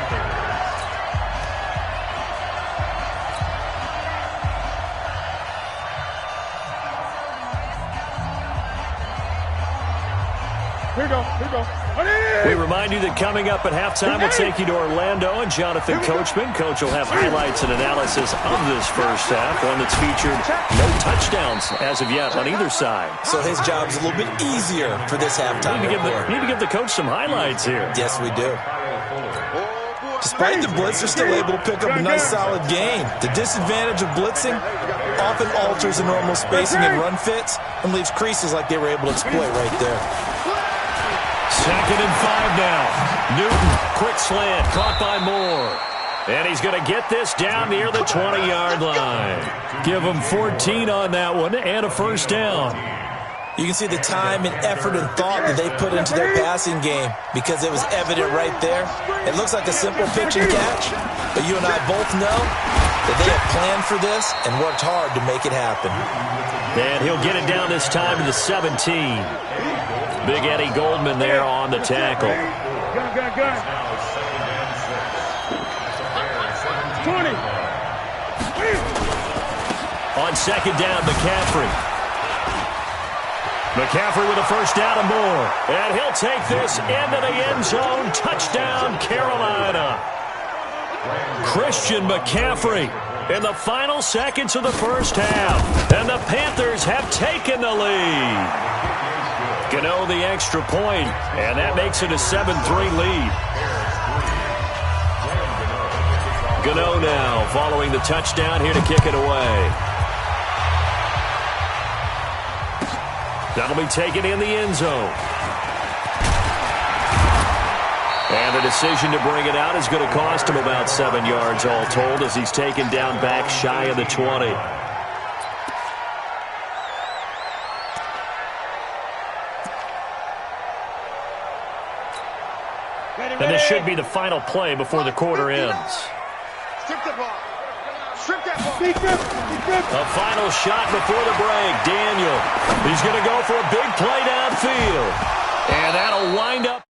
Here we go. Here we go. We remind you that coming up at halftime, we'll take you to Orlando and Jonathan Coachman. Coach will have highlights and analysis of this first half, one that's featured no touchdowns as of yet on either side. So his job's a little bit easier for this halftime. We need to give the coach some highlights here. Yes, we do. Despite the blitz, they're still able to pick up a nice solid gain. The disadvantage of blitzing often alters the normal spacing and run fits and leaves creases like they were able to exploit right there. 2nd and 5 now. Newton, quick slant, caught by Moore. And he's going to get this down near the 20-yard line. Give him 14 on that one and a first down. You can see the time and effort and thought that they put into their passing game because it was evident right there. It looks like a simple pitch and catch, but you and I both know that they have planned for this and worked hard to make it happen. And he'll get it down this time to the 17. Big Eddie Goldman there on the tackle. Gun. 20. On second down, McCaffrey with a first down and more. And he'll take this into the end zone. Touchdown, Carolina. Christian McCaffrey in the final seconds of the first half. And the Panthers have taken the lead. Gano the extra point, and that makes it a 7-3 lead. Gano now following the touchdown here to kick it away. That'll be taken in the end zone. And the decision to bring it out is going to cost him about 7 yards all told as he's taken down back shy of the 20. And this should be the final play before the quarter ends. Strip that ball. Strip that ball. A final shot before the break. Daniel, he's going to go for a big play downfield. And that'll wind up.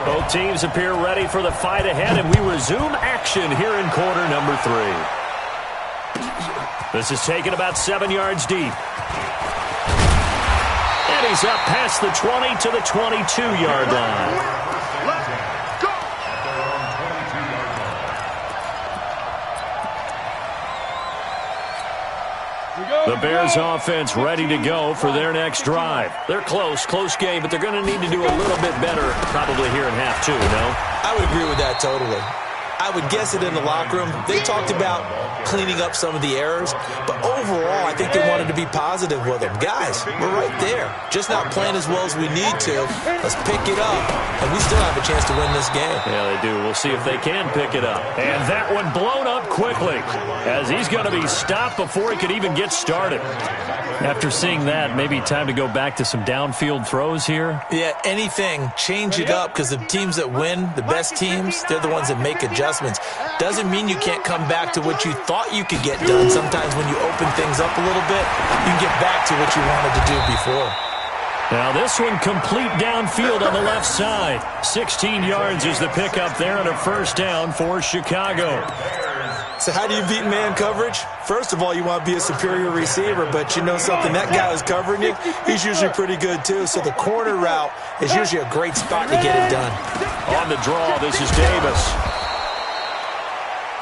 Both teams appear ready for the fight ahead, and we resume action here in quarter number 3. This is taken about 7 yards deep. And he's up past the 20 to the 22-yard line. The Bears offense ready to go for their next drive. They're close game, but they're going to need to do a little bit better probably here in half 2, no? I would agree with that totally. I would guess it in the locker room. They talked about cleaning up some of the errors, but overall, I think they wanted to be positive with him. Guys, we're right there. Just not playing as well as we need to. Let's pick it up, and we still have a chance to win this game. Yeah, they do. We'll see if they can pick it up. And that one blown up quickly as he's going to be stopped before he could even get started. After seeing that, maybe time to go back to some downfield throws here. Yeah, anything. Change it up because the teams that win, the best teams, they're the ones that make adjustments. Doesn't mean you can't come back to what you thought you could get done. Sometimes when you open things up a little bit, you can get back to what you wanted to do before. Now this one complete downfield on the left side. 16 yards is the pickup there and a first down for Chicago. So how do you beat man coverage? First of all, you want to be a superior receiver, but you know something, that guy who's covering you, he's usually pretty good too. So the corner route is usually a great spot to get it done. On the draw, this is Davis.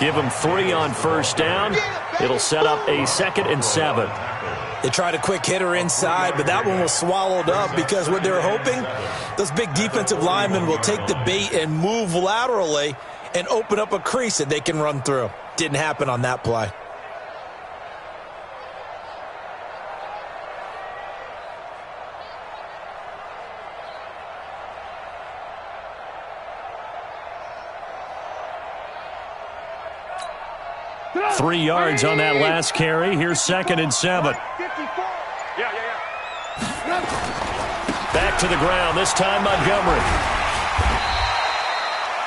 Give him 3 on first down. It'll set up a 2nd and 7. They tried a quick hitter inside, but that one was swallowed up because what they're hoping, those big defensive linemen will take the bait and move laterally and open up a crease that they can run through. Didn't happen on that play. Three yards on that last carry. Here's 2nd and 7. Back to the ground, this time Montgomery.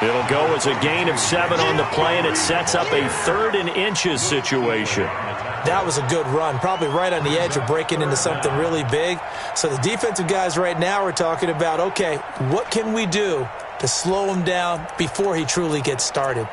It'll go as a gain of 7 on the play, and it sets up a 3rd and inches situation. That was a good run, probably right on the edge of breaking into something really big. So the defensive guys right now are talking about, okay, what can we do to slow him down before he truly gets started?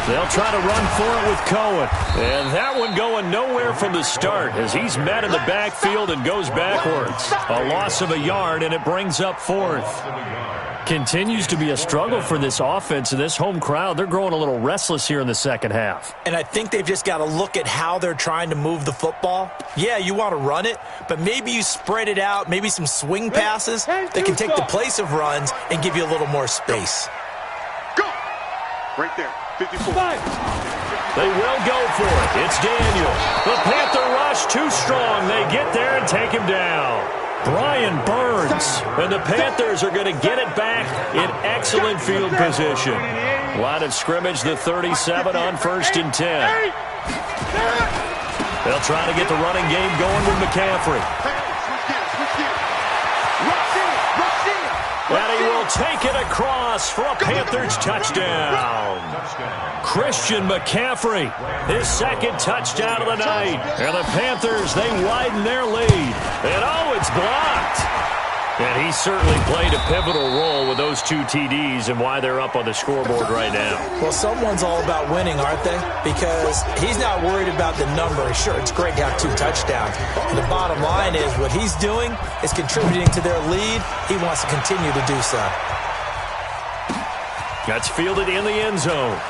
They'll try to run for it with Cohen. And that one going nowhere from the start as he's met in the backfield and goes backwards. A loss of a yard, and it brings up 4th. Continues to be a struggle for this offense and this home crowd. They're growing a little restless here in the second half. And I think they've just got to look at how they're trying to move the football. Yeah, you want to run it, but maybe you spread it out, maybe some swing passes that can take the place of runs and give you a little more space. Go! Right there. 54. They will go for it. It's Daniel. The Panther rush too strong. They get there and take him down. Brian Burns. And the Panthers are going to get it back in excellent field position. Line of scrimmage, the 37 on 1st and 10. They'll try to get the running game going with McCaffrey. And he will take it across for a Panthers touchdown. Christian McCaffrey, his 2nd touchdown of the night. And the Panthers, they widen their lead. And oh, it's blocked. And he certainly played a pivotal role with those 2 TDs and why they're up on the scoreboard right now. Well, someone's all about winning, aren't they? Because he's not worried about the number. Sure, it's great to have 2 touchdowns. And the bottom line is what he's doing is contributing to their lead. He wants to continue to do so. That's fielded in the end zone.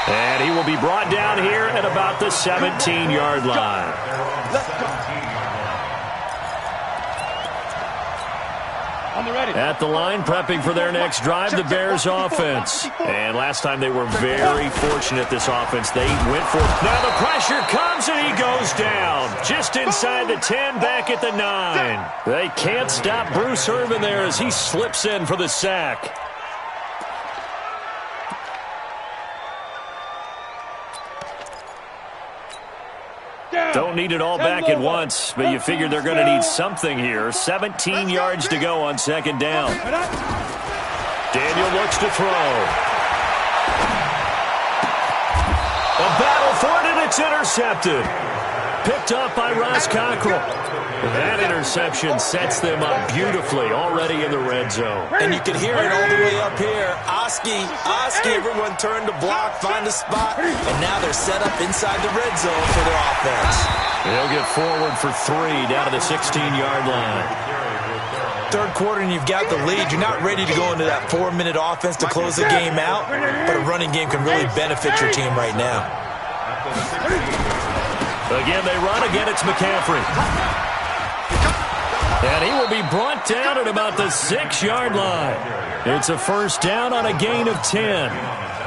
And he will be brought down here at about the 17-yard line. At the line, prepping for their next drive, the Bears offense. And last time they were very fortunate, this offense. They went for it. Now the pressure comes and he goes down. Just inside the 10, back at the 9. They can't stop Bruce Irvin there as he slips in for the sack. Don't need it all back at once, but you figure they're going to need something here. 17 yards to go on 2nd down. Daniel looks to throw. A battle for it, and it's intercepted. Picked up by Ross Cockrell. That interception sets them up beautifully already in the red zone. And you can hear it all the way up here. Oski, everyone turned to block, find a spot, and now they're set up inside the red zone for their offense. They'll get forward for 3 down to the 16-yard line. 3rd quarter and you've got the lead. You're not ready to go into that 4-minute offense to close the game out, but a running game can really benefit your team right now. Again, they run. Again, it's McCaffrey. And he will be brought down at about the 6-yard line. It's a first down on a gain of 10.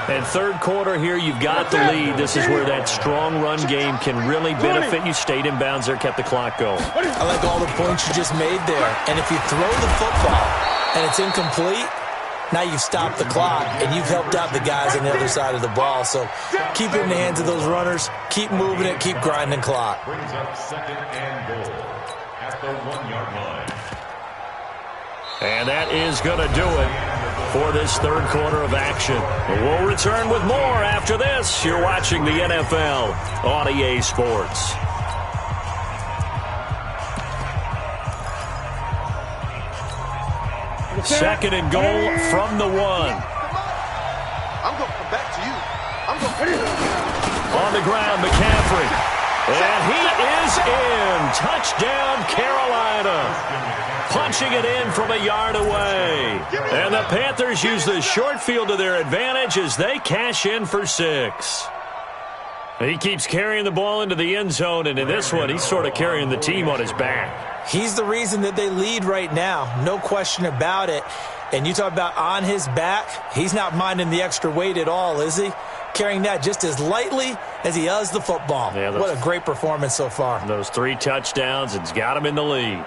And third quarter here, you've got the lead. This is where that strong run game can really benefit you. Stayed in bounds there, kept the clock going. I like all the points you just made there. And if you throw the football and it's incomplete, now you've stopped the clock and you've helped out the guys on the other side of the ball. So keep it in the hands of those runners. Keep moving it. Keep grinding clock. Brings up second and goal at the 1-yard line. And that is going to do it for this third quarter of action. We'll return with more after this. You're watching the NFL on EA Sports. Second and goal from the 1. I'm going to come back to you. On the ground, McCaffrey. And he is in. Touchdown, Carolina. Punching it in from a yard away. And the Panthers use the short field to their advantage as they cash in for 6. He keeps carrying the ball into the end zone, and in this one, he's sort of carrying the team on his back. He's the reason that they lead right now. No question about it. And you talk about on his back, he's not minding the extra weight at all, is he? Carrying that just as lightly as he does the football. Yeah, what a great performance so far. Those 3 touchdowns, it's got him in the lead.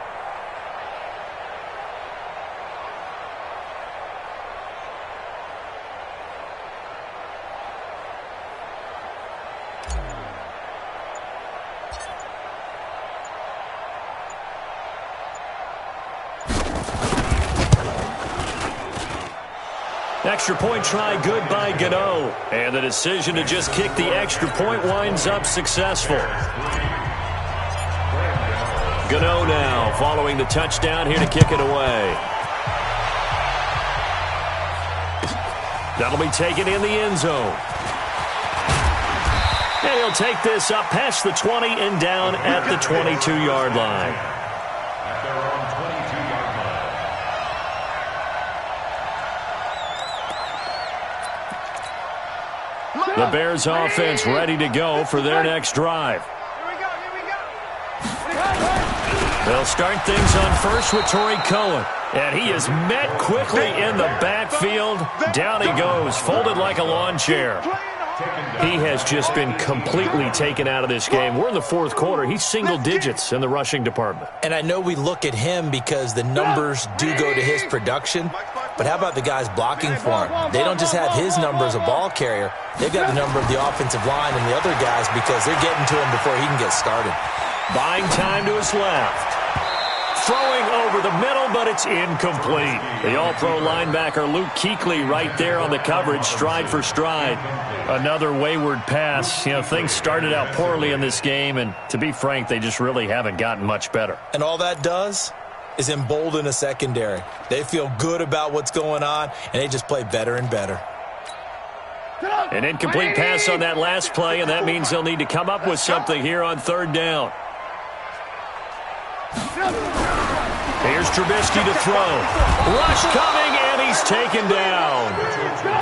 Extra point try good by Gano. And the decision to just kick the extra point winds up successful. Gano now following the touchdown here to kick it away. That'll be taken in the end zone. And he'll take this up past the 20 and down at the 22-yard line. The Bears offense ready to go for their next drive. They'll start things on first with Torrey Cohen. And he is met quickly in the backfield. Down he goes, folded like a lawn chair. He has just been completely taken out of this game. We're in the fourth quarter. He's single digits in the rushing department. And I know we look at him because the numbers do go to his production. But how about the guys blocking for him? They don't just have his number as a ball carrier. They've got the number of the offensive line and the other guys because they're getting to him before he can get started. Buying time to his left. Throwing over the middle, but it's incomplete. The all-pro linebacker Luke Kuechly right there on the coverage, stride for stride. Another wayward pass. You know, things started out poorly in this game, and to be frank, they just really haven't gotten much better. And all that does is embolden a secondary. They feel good about what's going on, and they just play better and better. An incomplete pass on that last play, and that means they'll need to come up with something here on third down. Here's Trubisky to throw. Rush coming, and he's taken down.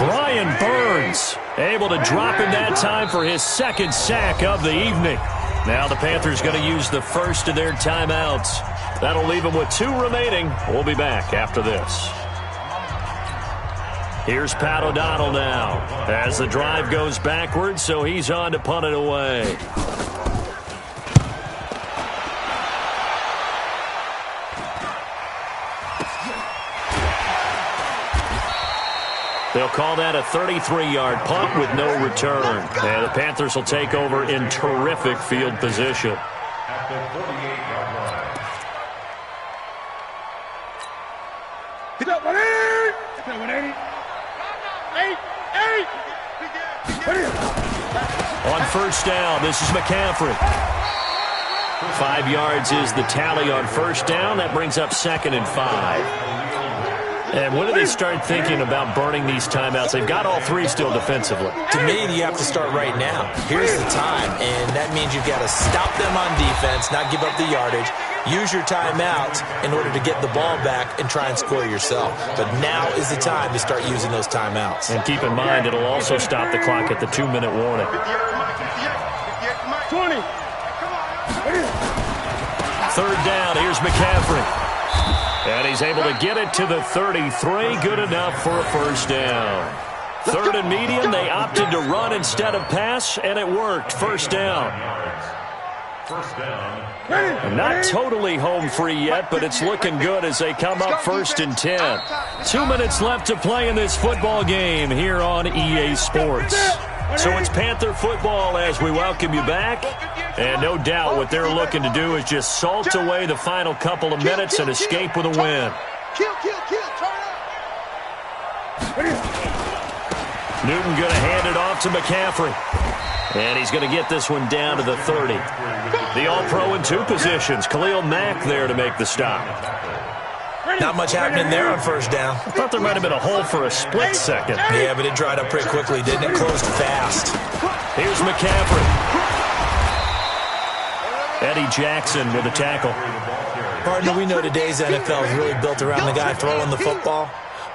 Brian Burns able to drop him that time for his second sack of the evening. Now the Panthers going to use the first of their timeouts. That'll leave them with 2 remaining. We'll be back after this. Here's Pat O'Donnell now as the drive goes backwards, so he's on to punt it away. They'll call that a 33-yard punt with no return. And the Panthers will take over in terrific field position. At the 48-yard line. Get up, 180! Get up, 180! 8! On first down, this is McCaffrey. 5 yards is the tally on first down. That brings up 2nd and 5. And when do they start thinking about burning these timeouts? They've got all 3 still defensively. To me, you have to start right now. Here's the time, and that means you've got to stop them on defense, not give up the yardage, use your timeouts in order to get the ball back and try and score yourself. But now is the time to start using those timeouts. And keep in mind, it'll also stop the clock at the 2-minute warning. 20. Third down, here's McCaffrey. And he's able to get it to the 33. Good enough for a first down. Third and medium, they opted to run instead of pass, and it worked. First down. First down. Not totally home free yet, but it's looking good as they come up 1st and 10. 2 minutes left to play in this football game here on EA Sports. So it's Panther football as we welcome you back. And no doubt what they're looking to do is just salt away the final couple of minutes and escape with a win. Newton going to hand it off to McCaffrey. And he's going to get this one down to the 30. The All-Pro in 2 positions. Khalil Mack there to make the stop. Not much happening there on first down. I thought there might have been a hole for a split second. Yeah, but it dried up pretty quickly, didn't it? Closed fast. Here's McCaffrey. Eddie Jackson with a tackle. Partner, we know today's NFL is really built around the guy throwing the football.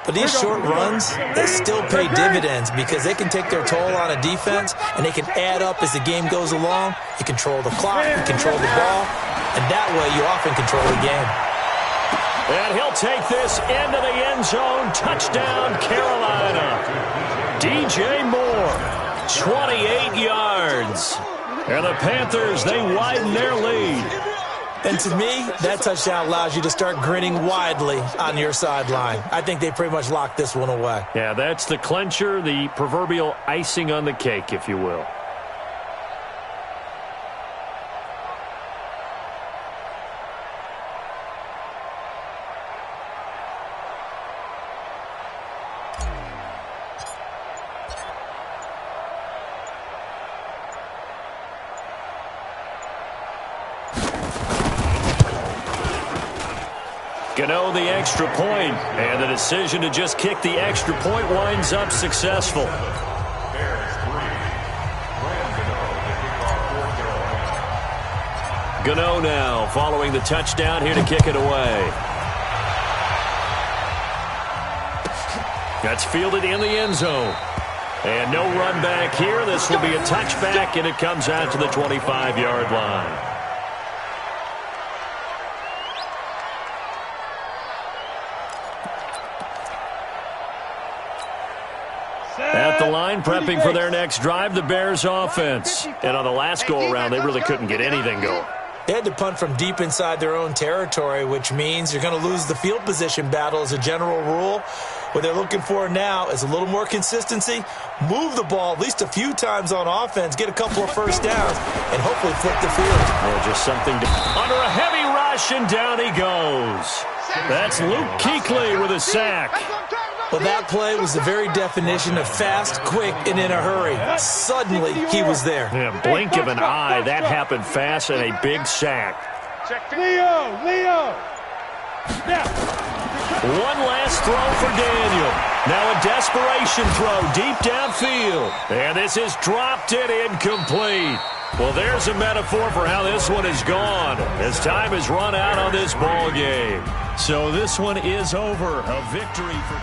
But these short runs, they still pay dividends because they can take their toll on a defense, and they can add up as the game goes along. You control the clock, you control the ball, and that way you often control the game. And he'll take this into the end zone. Touchdown, Carolina. DJ Moore, 28 yards. And the Panthers, they widen their lead. And to me, that touchdown allows you to start grinning widely on your sideline. I think they pretty much locked this one away. Yeah, that's the clincher, the proverbial icing on the cake, if you will. Gano the extra point, and the decision to just kick the extra point winds up successful. Gano now following the touchdown here to kick it away. That's fielded in the end zone. And no run back here. This will be a touchback, and it comes out to the 25-yard line. At the line, prepping for their next drive, the Bears offense. And on the last go-around, they really couldn't get anything going. They had to punt from deep inside their own territory, which means you're going to lose the field position battle as a general rule. What they're looking for now is a little more consistency, move the ball at least a few times on offense, get a couple of first downs, and hopefully flip the field. Well, just something to... Under a heavy rush, and down he goes. That's Luke Kuechly with a sack. Well, that play was the very definition of fast, quick, and in a hurry. Suddenly, he was there. Yeah, blink of an eye. That happened fast and a big sack. Leo! Now. One last throw for Daniel. Now a desperation throw deep downfield. And this is dropped and incomplete. Well, there's a metaphor for how this one is gone as time has run out on this ball game. So this one is over. A victory for...